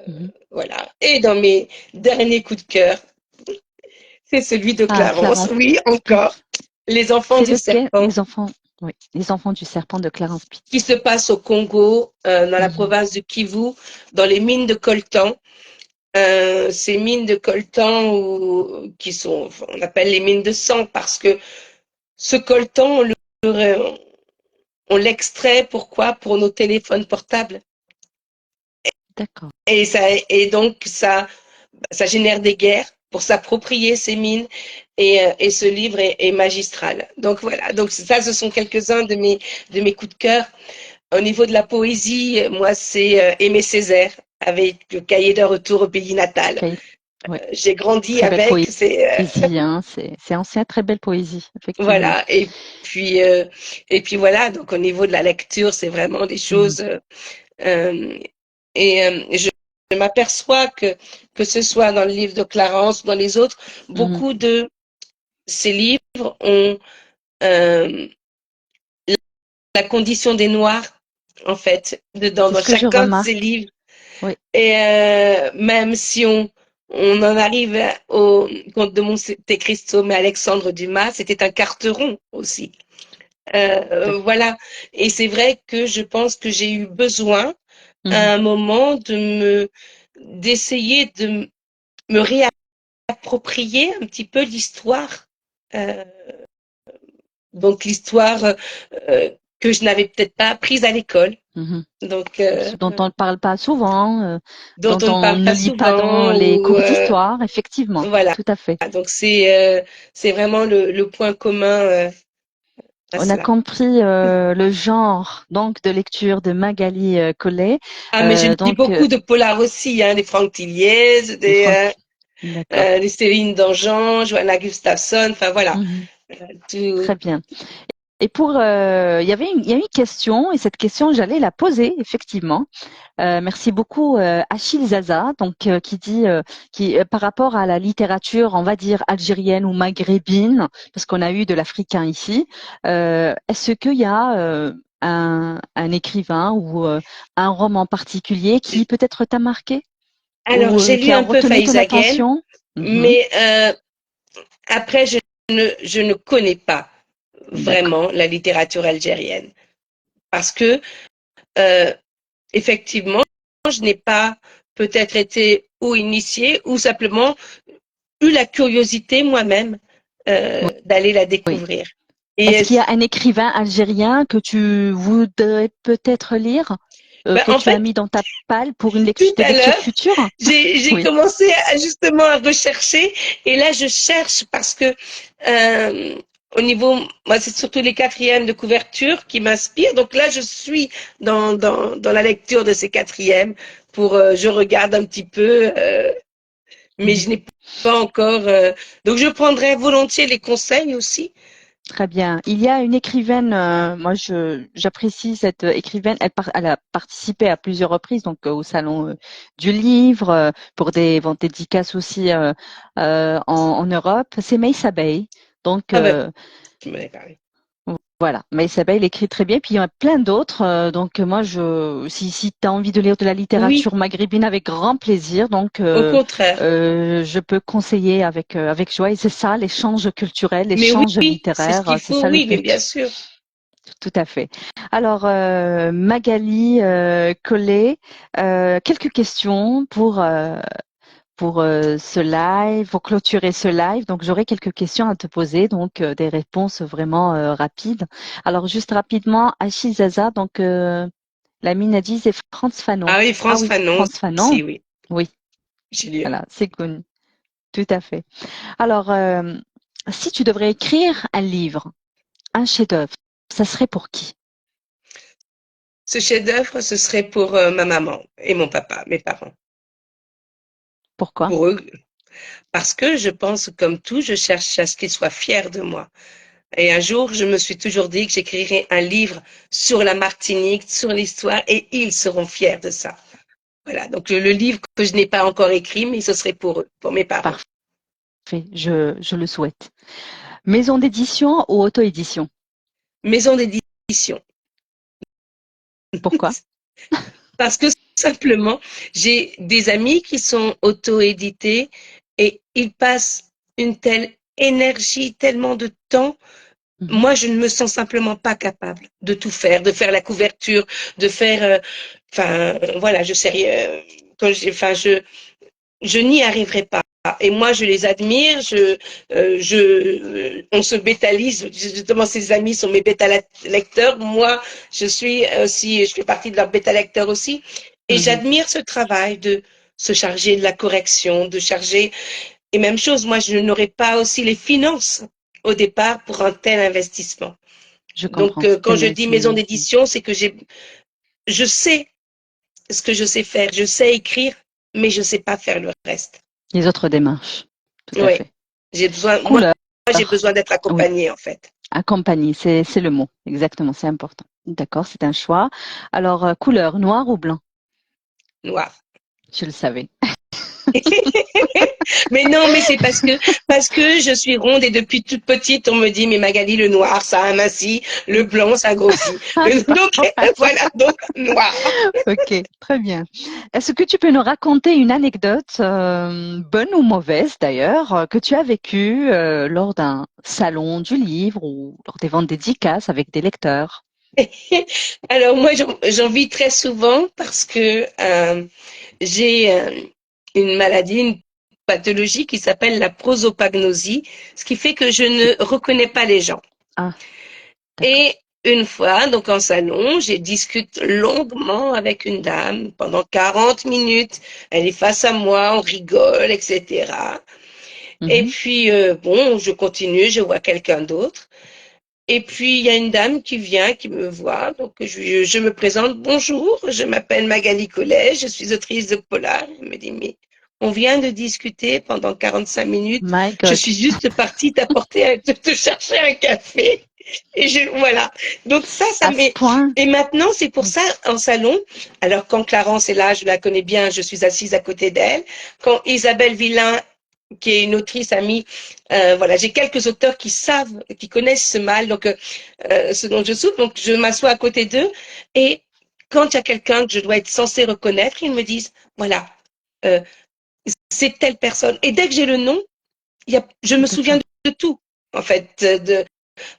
Mhm. voilà. Et dans mes derniers coups de cœur, c'est celui de Ah, Clarence. Clarence Oui, Pitt. encore. Les enfants C'est du lequel? serpent, Les enfants, oui, les enfants du serpent de Clarence qui Pitt. se passe au Congo, dans la Mhm, province du Kivu, dans les mines de coltan. Ces mines de coltan qui sont, on appelle les mines de sang parce que ce coltan, on l'extrait, pourquoi? Pour nos téléphones portables. D'accord. Et donc, ça génère des guerres pour s'approprier ces mines et ce livre est magistral. Donc voilà, donc ça, ce sont quelques-uns de mes coups de cœur. Au niveau de la poésie, moi, c'est Aimé Césaire avec le cahier de retour au pays natal. Ok. Oui. J'ai grandi Très belle avec, c'est poésie, hein. C'est ancien, très belle poésie, effectivement. voilà. Et puis voilà. Donc au niveau de la lecture, c'est vraiment des Mhm. choses. Euh, je m'aperçois que ce soit dans le livre de Clarence ou dans les autres, Mhm. beaucoup de ces livres ont euh, la condition des Noirs, en fait, dedans, C'est dans ce que je chacun de ces remarque. livres. Oui. Et même si on en arrive au Comte de Monte Cristo, mais Alexandre Dumas, c'était un carteron aussi. Voilà. Et c'est vrai que je pense que j'ai eu besoin Mhm. à un moment d'essayer de me réapproprier un petit peu l'histoire. Euh, donc l'histoire que je n'avais peut-être pas apprise à l'école. Mhm. Donc Ce dont on ne parle pas souvent, dont dont on ne on parle ne pas lit pas dans souvent les ou cours d'histoire, effectivement. voilà. Tout à fait. Donc c'est vraiment le point commun à On a cela. compris le genre donc de lecture de Magali Collet. Ah, mais je lis Donc beaucoup de polars aussi, hein, des Franck Tilliez, des Franck. D'accord. des Céline Dangean, Johanna Gustafsson, enfin voilà. Mhm. Tout... Très bien. Et il y a une question, et cette question, j'allais la poser, effectivement. Merci beaucoup, Achille Zaza, donc qui dit, par rapport à la littérature, on va dire algérienne ou maghrébine, parce qu'on a eu de l'africain ici. Est-ce qu'il y a un écrivain ou un roman particulier qui peut-être t'a marqué Alors, ou j'ai lu qui a un peu retenu ton Faiza Gueye, attention? Mhm. mais après, je ne connais pas D'accord. vraiment la littérature algérienne parce que euh, effectivement, je n'ai pas peut-être été ou initiée ou simplement eu la curiosité moi-même d'aller la Oui. découvrir. Et Est-ce qu'il y a un écrivain algérien que tu voudrais peut-être lire, ben, que en tu as fait, mis dans ta palle pour une tout des à lectures l'heure, futures? j'ai Oui. commencé justement à rechercher et là je cherche parce que au niveau, moi c'est surtout les quatrièmes de couverture qui m'inspirent. Donc là je suis dans la lecture de ces quatrièmes pour je regarde un petit peu, mais Mhm. je n'ai pas encore. Donc je prendrais volontiers les conseils aussi. Très bien. Il y a une écrivaine, moi j'apprécie cette écrivaine. Elle a participé à plusieurs reprises donc au salon du livre pour des ventes dédicaces aussi en Europe. C'est Meissa Bey. Donc Ah ben, tu m'en avais parlé. voilà, Meissa Bey, elle écrit très bien. Puis il y en a plein d'autres. Donc moi si tu as envie de lire de la Oui, littérature maghrébine avec grand plaisir, donc au contraire. je peux conseiller avec joie. Et c'est ça l'échange culturel, Mais l'échange oui, c'est ce littéraire. qu'il C'est faut, ça le oui, mais bien but. sûr. Tout à fait. Alors, Magali Collet, quelques questions pour ce live, pour clôturer ce live. Donc, j'aurais quelques questions à te poser, donc des réponses vraiment rapides. Alors, juste rapidement, Achille Zaza, donc la mine a dit c'est Frantz Fanon. Ah oui, Ah France oui, Fanon Frantz Fanon. aussi, oui. Oui, J'ai lu. voilà, c'est connu. Tout à fait. Alors, si tu devrais écrire un livre, un chef-d'œuvre, ça serait pour qui? Ce chef-d'œuvre, ce serait pour ma maman et mon papa, mes parents. Pourquoi? Pour eux, parce que je pense, comme tout, je cherche à ce qu'ils soient fiers de moi. Et un jour, je me suis toujours dit que j'écrirais un livre sur la Martinique, sur l'histoire, et ils seront fiers de ça. Voilà, donc le livre que je n'ai pas encore écrit, mais ce serait pour eux, pour mes parents. Parfait, je le souhaite. Maison d'édition ou auto-édition? Maison d'édition. Pourquoi? Parce que simplement, j'ai des amis qui sont auto-édités et ils passent une telle énergie, tellement de temps. Mhm. Moi, je ne me sens simplement pas capable de tout faire, de faire la couverture, de faire, enfin, voilà, je sais rien. Enfin, je n'y arriverai pas. Et moi, je les admire. On se bétalise. Justement, ces amis sont mes bêta lecteurs. Moi, je suis aussi, je fais partie de leurs bêta lecteurs aussi. Et Mhm. j'admire ce travail de se charger de la correction, de charger. Et même chose, moi, je n'aurais pas aussi les finances au départ pour un tel investissement. Je Donc, comprends. quand je dis maison d'édition, c'est que je sais ce que je sais faire. Je sais écrire, mais je sais pas faire le reste. Les autres démarches. Tout à Oui. fait. Moi, Couleur. j'ai besoin d'être Oui, accompagnée, en fait. accompagné, c'est le mot. Exactement, c'est important. D'accord, c'est un choix. Alors, couleur, noir ou blanc? Noir. Je le savais. Mais non, mais c'est parce que je suis ronde et depuis toute petite, on me dit, mais Magali, le noir, ça amincit, le blanc, ça grossit. Donc, voilà, donc, noir. Ok, très bien. Est-ce que tu peux nous raconter une anecdote, bonne ou mauvaise d'ailleurs, que tu as vécue lors d'un salon du livre ou lors des ventes dédicaces avec des lecteurs? Alors, moi, j'en vis très souvent parce que j'ai une maladie, une pathologie qui s'appelle la prosopagnosie, ce qui fait que je C'est- ne reconnais pas les gens. Ah, d'accord. Et une fois, donc en salon, j'ai discuté longuement avec une dame pendant 40 minutes. Elle est face à moi, on rigole, etc. Et Mhm. puis, bon, je continue, je vois quelqu'un d'autre. Et puis, il y a une dame qui vient, qui me voit. Donc, je me présente. Bonjour, je m'appelle Magali Collet, je suis autrice de polar. Elle me dit, mais on vient de discuter pendant 45 minutes. My Je God, suis juste partie te chercher un café. Et voilà. Donc ça à ce m'est. point. Et maintenant, c'est pour ça, en salon, alors quand Clarence est là, je la connais bien, je suis assise à côté d'elle. Quand Isabelle Villain, qui est une autrice amie, voilà, j'ai quelques auteurs qui savent, qui connaissent ce mal, donc ce dont je souffre, donc je m'assois à côté d'eux et quand il y a quelqu'un que je dois être censée reconnaître, ils me disent, voilà, euh, c'est telle personne. Et dès que j'ai le nom, je me souviens D'accord, de tout, en fait.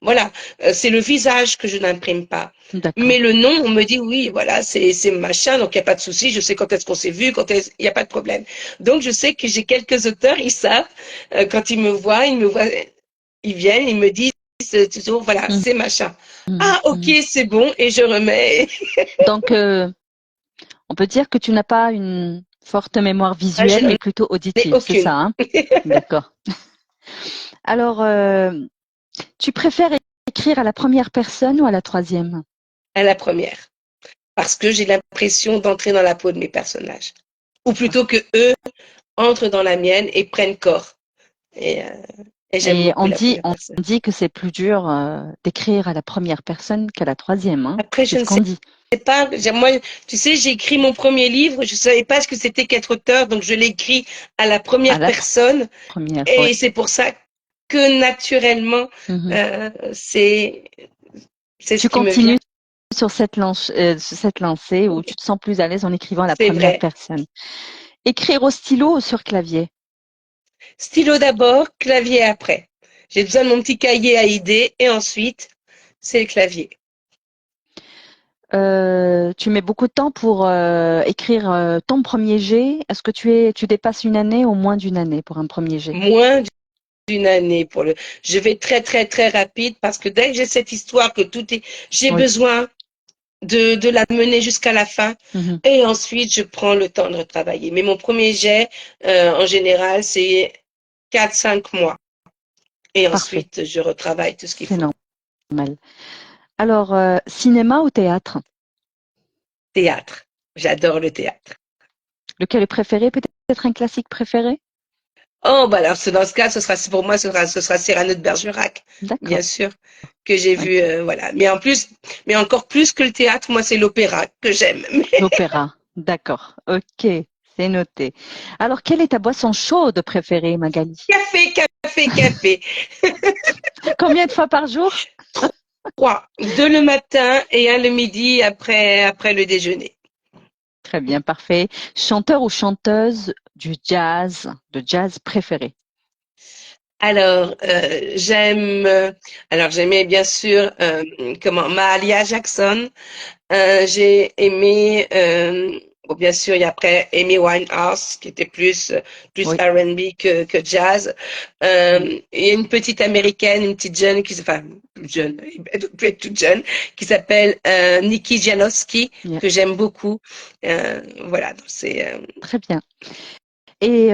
Voilà, c'est le visage que je n'imprime pas. Mais d'accord. le nom, on me dit oui, voilà, c'est machin, donc il n'y a pas de souci, je sais quand est-ce qu'on s'est vu, il n'y a pas de problème. Donc je sais que j'ai quelques auteurs, ils savent, quand ils me voient, ils viennent, ils me disent toujours, voilà, Mhm, c'est machin. mhm, Ah, ok, mhm. c'est bon, et je remets. Donc, on peut dire que tu n'as pas une forte mémoire Ah, je visuelle, n'en mais plutôt ai auditive, c'est aucune. ça, hein? D'accord. Alors, tu préfères écrire à la première personne ou à la troisième? À la première. Parce que j'ai l'impression d'entrer dans la peau de mes personnages. Ou plutôt D'accord. que eux entrent dans la mienne et prennent corps. Et, euh, et j'aime Et beaucoup la première on personne. dit que c'est plus dur d'écrire à la première personne qu'à la troisième, hein? Après, C'est je ce ne qu'on sais dit. pas. Moi, tu sais, j'ai écrit mon premier livre. Je ne savais pas ce que c'était qu'être auteur, donc je l'ai écrit à la À première la personne. première, oui. Et c'est pour ça que naturellement, Mhm. euh, c'est c'est ce Tu qui me vient. continues sur cette lancée où tu te sens plus à l'aise en écrivant à la C'est première vrai. personne. Écrire au stylo ou sur clavier? Stylo d'abord, clavier après. J'ai besoin de mon petit cahier à idées et ensuite, c'est le clavier. Tu mets beaucoup de temps pour écrire ton premier jet. Est-ce que tu dépasses une année ou moins d'une année pour un premier jet? Moins d'une année pour le. Je vais très très très rapide parce que dès que j'ai cette histoire que tout est, j'ai Oui. besoin de la mener jusqu'à la fin Mhm. et ensuite je prends le temps de retravailler. Mais mon premier jet, en général, c'est 4 5 mois et Parfait. ensuite je retravaille tout ce qu'il C'est faut. normal. Alors, cinéma ou théâtre? Théâtre. J'adore le théâtre. Lequel est préféré? Peut-être un classique préféré? Oh, bah alors, dans ce cas, pour moi, ce sera Cyrano de Bergerac, bien D'accord. sûr, que j'ai vu, Ok. voilà. Mais en plus, mais encore plus que le théâtre, moi, c'est l'opéra que j'aime. L'opéra. D'accord. Ok. C'est noté. Alors, quelle est ta boisson chaude préférée, Magali? Café, café, café. Combien de fois par jour? 3. 2 le matin et un le midi après le déjeuner. Très bien, parfait. Chanteur ou chanteuse de jazz préféré? Alors j'aimais bien sûr, Mahalia Jackson. J'ai aimé Bon, bien sûr, il y a après Amy Winehouse, qui était plus Oui. R&B que jazz. Mm. Il y a une petite américaine, une petite jeune, enfin, plus jeune, elle doit plus être toute jeune, qui s'appelle Nikki Janowski, Yeah. que j'aime beaucoup. Voilà, donc Très bien. Et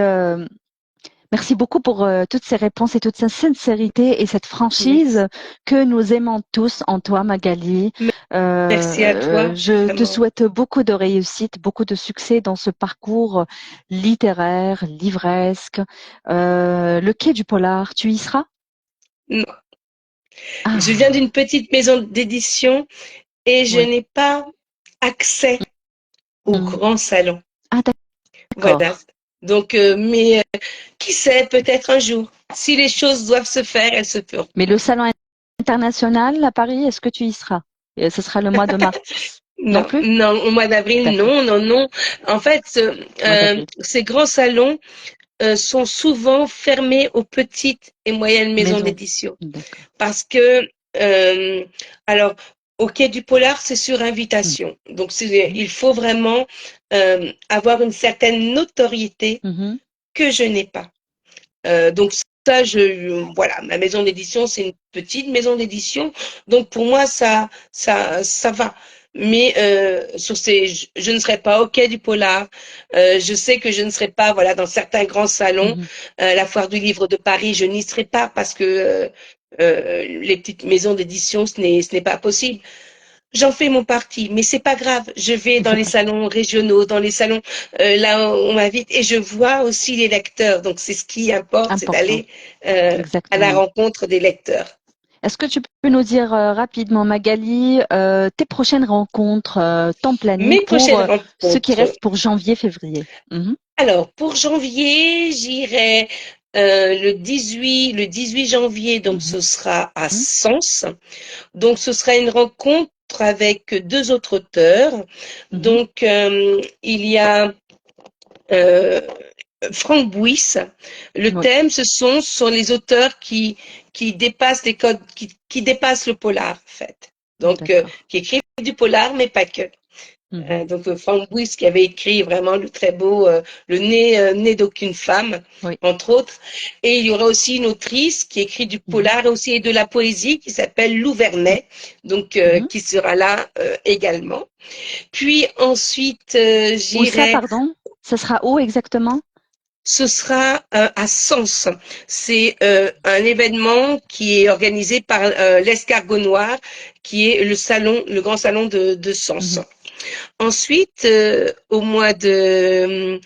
merci beaucoup pour toutes ces réponses et toute cette sincérité et cette merci, franchise que nous aimons tous en toi, Magali. merci à toi, Je te vraiment. souhaite beaucoup de réussite, beaucoup de succès dans ce parcours littéraire, livresque. Le Quai du Polar, tu y seras? Non. Je viens Ah, d'une petite maison d'édition et je oui. n'ai pas accès au Mm. grand salon. Ah, Voilà. d'accord. Donc, qui sait, peut-être un jour. Si les choses doivent se faire, elles se feront. Mais le salon international à Paris, est-ce que tu y seras? Et ce sera le mois de mars. Non Non, plus? non, au mois d'avril, D'accord. non, non, non. En fait, Mois d'avril. ces grands salons sont souvent fermés aux petites et moyennes maisons Maison. d'édition. D'accord. Parce que, alors, au Quai du Polar, c'est sur Mm. invitation. Donc, Mhm. il faut vraiment avoir une certaine notoriété Mhm. que je n'ai pas. Donc ça, voilà, ma maison d'édition, c'est une petite maison d'édition, donc pour moi ça va. Mais je ne serai pas au Quai du Polar. Je sais que je ne serai pas, voilà, dans certains grands salons, Mhm. la Foire du Livre de Paris, je n'y serai pas parce que les petites maisons d'édition, ce n'est pas possible. J'en fais mon parti, mais c'est pas grave. Je vais dans C'est les pas salons régionaux, dans les salons là où on m'invite, et je vois aussi les lecteurs. Donc c'est ce qui importe, c'est important. d'aller à la Exactement. rencontre des lecteurs. Est-ce que tu peux nous dire rapidement, Magali, tes prochaines rencontres, ton planning Mes pour prochaines ce qui rencontres. reste pour janvier-février? Mhm. Alors pour janvier, j'irai le 18 janvier, donc Mhm. ce sera à Sens. Donc ce sera une rencontre avec deux autres auteurs. Mhm. Donc il y a euh, Franck Bouys. Le Oui, thème, ce sont les auteurs qui dépassent les codes, qui dépassent le polar, en fait. Donc, d'accord. qui écrivent du polar, mais pas que. Mhm. Donc, Franck Bouys qui avait écrit vraiment le très beau Le nez d'aucune femme, Oui. entre autres. Et il y aura aussi une autrice qui écrit du Mhm. polar aussi et de la poésie qui s'appelle Lou Vernet, donc Mhm. qui sera là également. Puis ensuite, Où ça, j'irai. pardon? Ça sera où exactement? Ce sera à Sens. C'est un événement qui est organisé par l'Escargot Noir, qui est le grand salon de Sens. Mhm. Ensuite, au mois de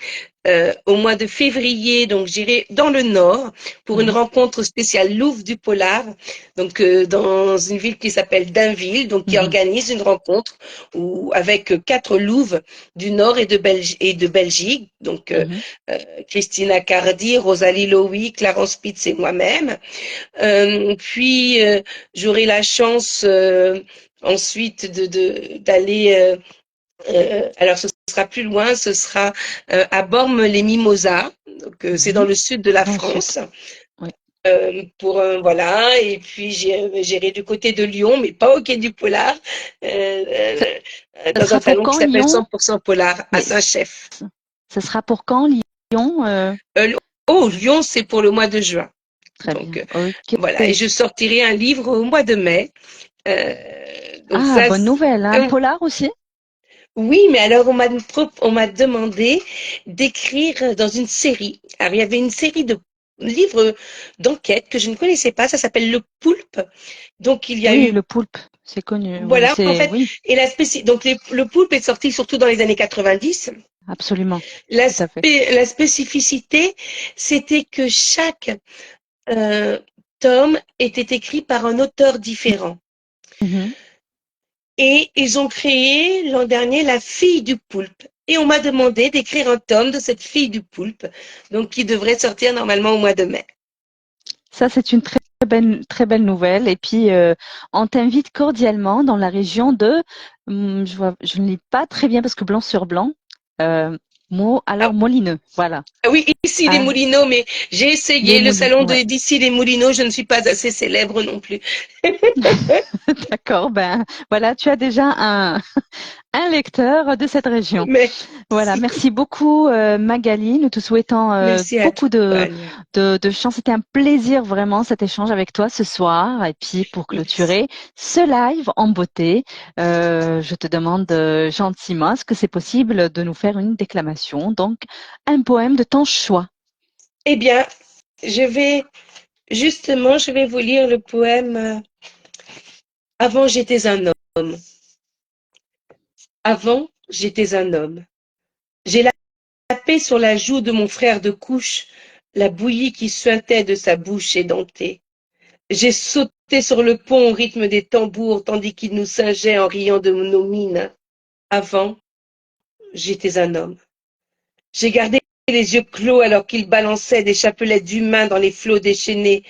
février, donc j'irai dans le Nord pour une Mhm. rencontre spéciale Louvre du Polar, donc dans une ville qui s'appelle Dainville, donc qui Mhm. organise une rencontre avec quatre louves du Nord et de Belgique, donc Mhm. Christina Cardi, Rosalie Lowy, Clarence Spitz et moi-même. Puis j'aurai la chance ensuite d'aller alors ce sera plus loin, ce sera à Bormes-les-Mimosas, donc c'est dans Mhm. le sud de la Dans le sud. France. Oui. Voilà, et puis j'irai du côté de Lyon, mais pas au Quai du Polar, Ça, ça dans un sera pour salon qui quand, s'appelle Lyon? 100% Polar à Mais Saint-Chef. ça sera pour quand, Lyon? Euh, oh, Lyon, c'est pour le mois de juin. Très Donc bien. Ok. voilà, et je sortirai un livre au mois de mai. Donc Ah, ça, bonne nouvelle, hein. Polar aussi? oui, mais alors on m'a demandé d'écrire dans une série. Alors il y avait une série de livres d'enquête que je ne connaissais pas. Ça s'appelle Le Poulpe. Donc il y a Oui, eu, le poulpe, c'est connu. Oui, voilà, en c'est fait, oui, et donc le Poulpe est sorti surtout dans les années 90. absolument, tout à fait. La spécificité, c'était que chaque euh, tome était écrit par un auteur différent. Mhm. Et ils ont créé l'an dernier La fille du poulpe. Et on m'a demandé d'écrire un tome de cette fille du poulpe, donc qui devrait sortir normalement au mois de mai. Ça, c'est une très belle nouvelle. Et puis, on t'invite cordialement dans la région de, je ne lis pas très bien parce que blanc sur blanc, Ah, alors Molineux, voilà. oui, les Ah, Moulineaux, mais j'ai les essayé le Moulineaux, salon ouais. d'ici les Moulineaux, je ne suis pas assez célèbre non plus. D'accord, ben voilà, tu as déjà un lecteur de cette région. Voilà, Merci. merci beaucoup Magali. Nous te souhaitons Merci à beaucoup toi, Ania. de chance. C'était un plaisir vraiment cet échange avec toi ce soir. Et puis pour Merci. clôturer ce live en beauté, je te demande gentiment, est-ce que c'est possible de nous faire une déclamation, donc un poème de ton choix. Eh bien, je vais vous lire le poème Avant j'étais un homme. Avant j'étais un homme. J'ai tapé sur la joue de mon frère de couche la bouillie qui suintait de sa bouche édentée. J'ai sauté sur le pont au rythme des tambours tandis qu'il nous singeait en riant de nos mines. Avant, j'étais un homme. J'ai gardé les yeux clos alors qu'il balançait des chapelets d'humains dans les flots déchaînés,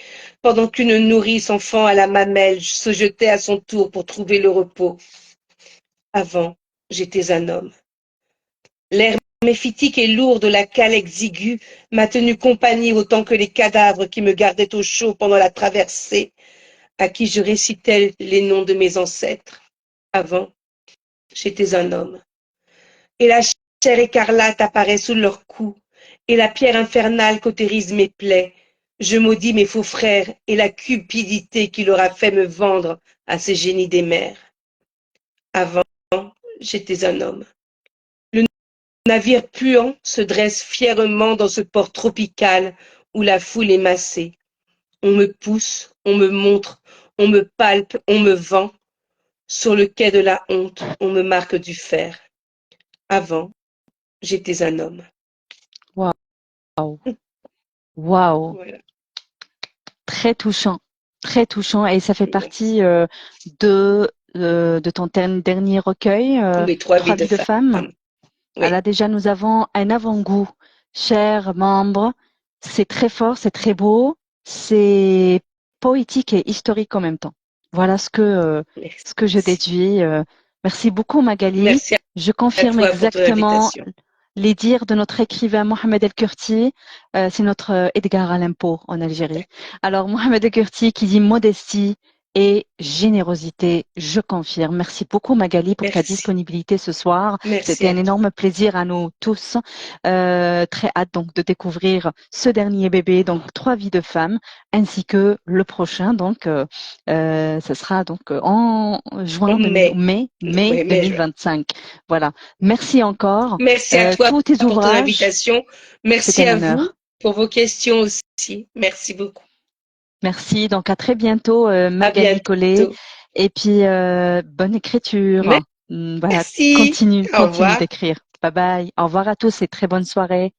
pendant qu'une nourrice enfant à la mamelle se jetait à son tour pour trouver le repos. Avant, j'étais un homme. L'air méphitique et lourd de la cale exiguë m'a tenu compagnie autant que les cadavres qui me gardaient au chaud pendant la traversée, à qui je récitais les noms de mes ancêtres. Avant, j'étais un homme. Et la chair écarlate apparaît sous leurs coups, et la pierre infernale cautérise mes plaies. Je maudis mes faux frères et la cupidité qui leur a fait me vendre à ces génies des mers. Avant, j'étais un homme. Le navire puant se dresse fièrement dans ce port tropical où la foule est massée. On me pousse, on me montre, on me palpe, on me vend. Sur le quai de la honte, on me marque du fer. Avant, j'étais un homme. Waouh, waouh, Voilà. très touchant, et ça fait Merci. partie de ton dernier recueil, Oui, trois vies Trois de vies de femmes. femme. Oui, Alors déjà, nous avons un avant-goût, chers membres. C'est très fort, c'est très beau, c'est poétique et historique en même temps. Voilà ce que je merci. déduis. Merci beaucoup, Magali. Merci Je à confirme toi pour ton exactement invitation. les dires de notre écrivain Mohamed El-Kurti. C'est notre Edgar Allan Poe en Algérie. Alors, Mohamed El-Kurti qui dit modestie et générosité, je confirme. Merci beaucoup, Magali, pour ta Merci. disponibilité ce soir. Merci C'était à un toi. énorme plaisir à nous tous. Très hâte donc de découvrir ce dernier bébé, donc Trois vies de femmes, ainsi que le prochain. Donc, ce sera donc en En juin, mai. mai Oui, mai-juin. 2025. Voilà. Merci encore. Merci à toi Tous tes pour ton ouvrages, invitation. c'était Merci un à vous honneur. pour vos questions aussi. Merci beaucoup. Merci. Donc, à très bientôt, À Magali Collet. bientôt. Et puis, bonne écriture. Voilà. Merci. Au Continue revoir. d'écrire. Bye bye. Au revoir à tous et très bonne soirée.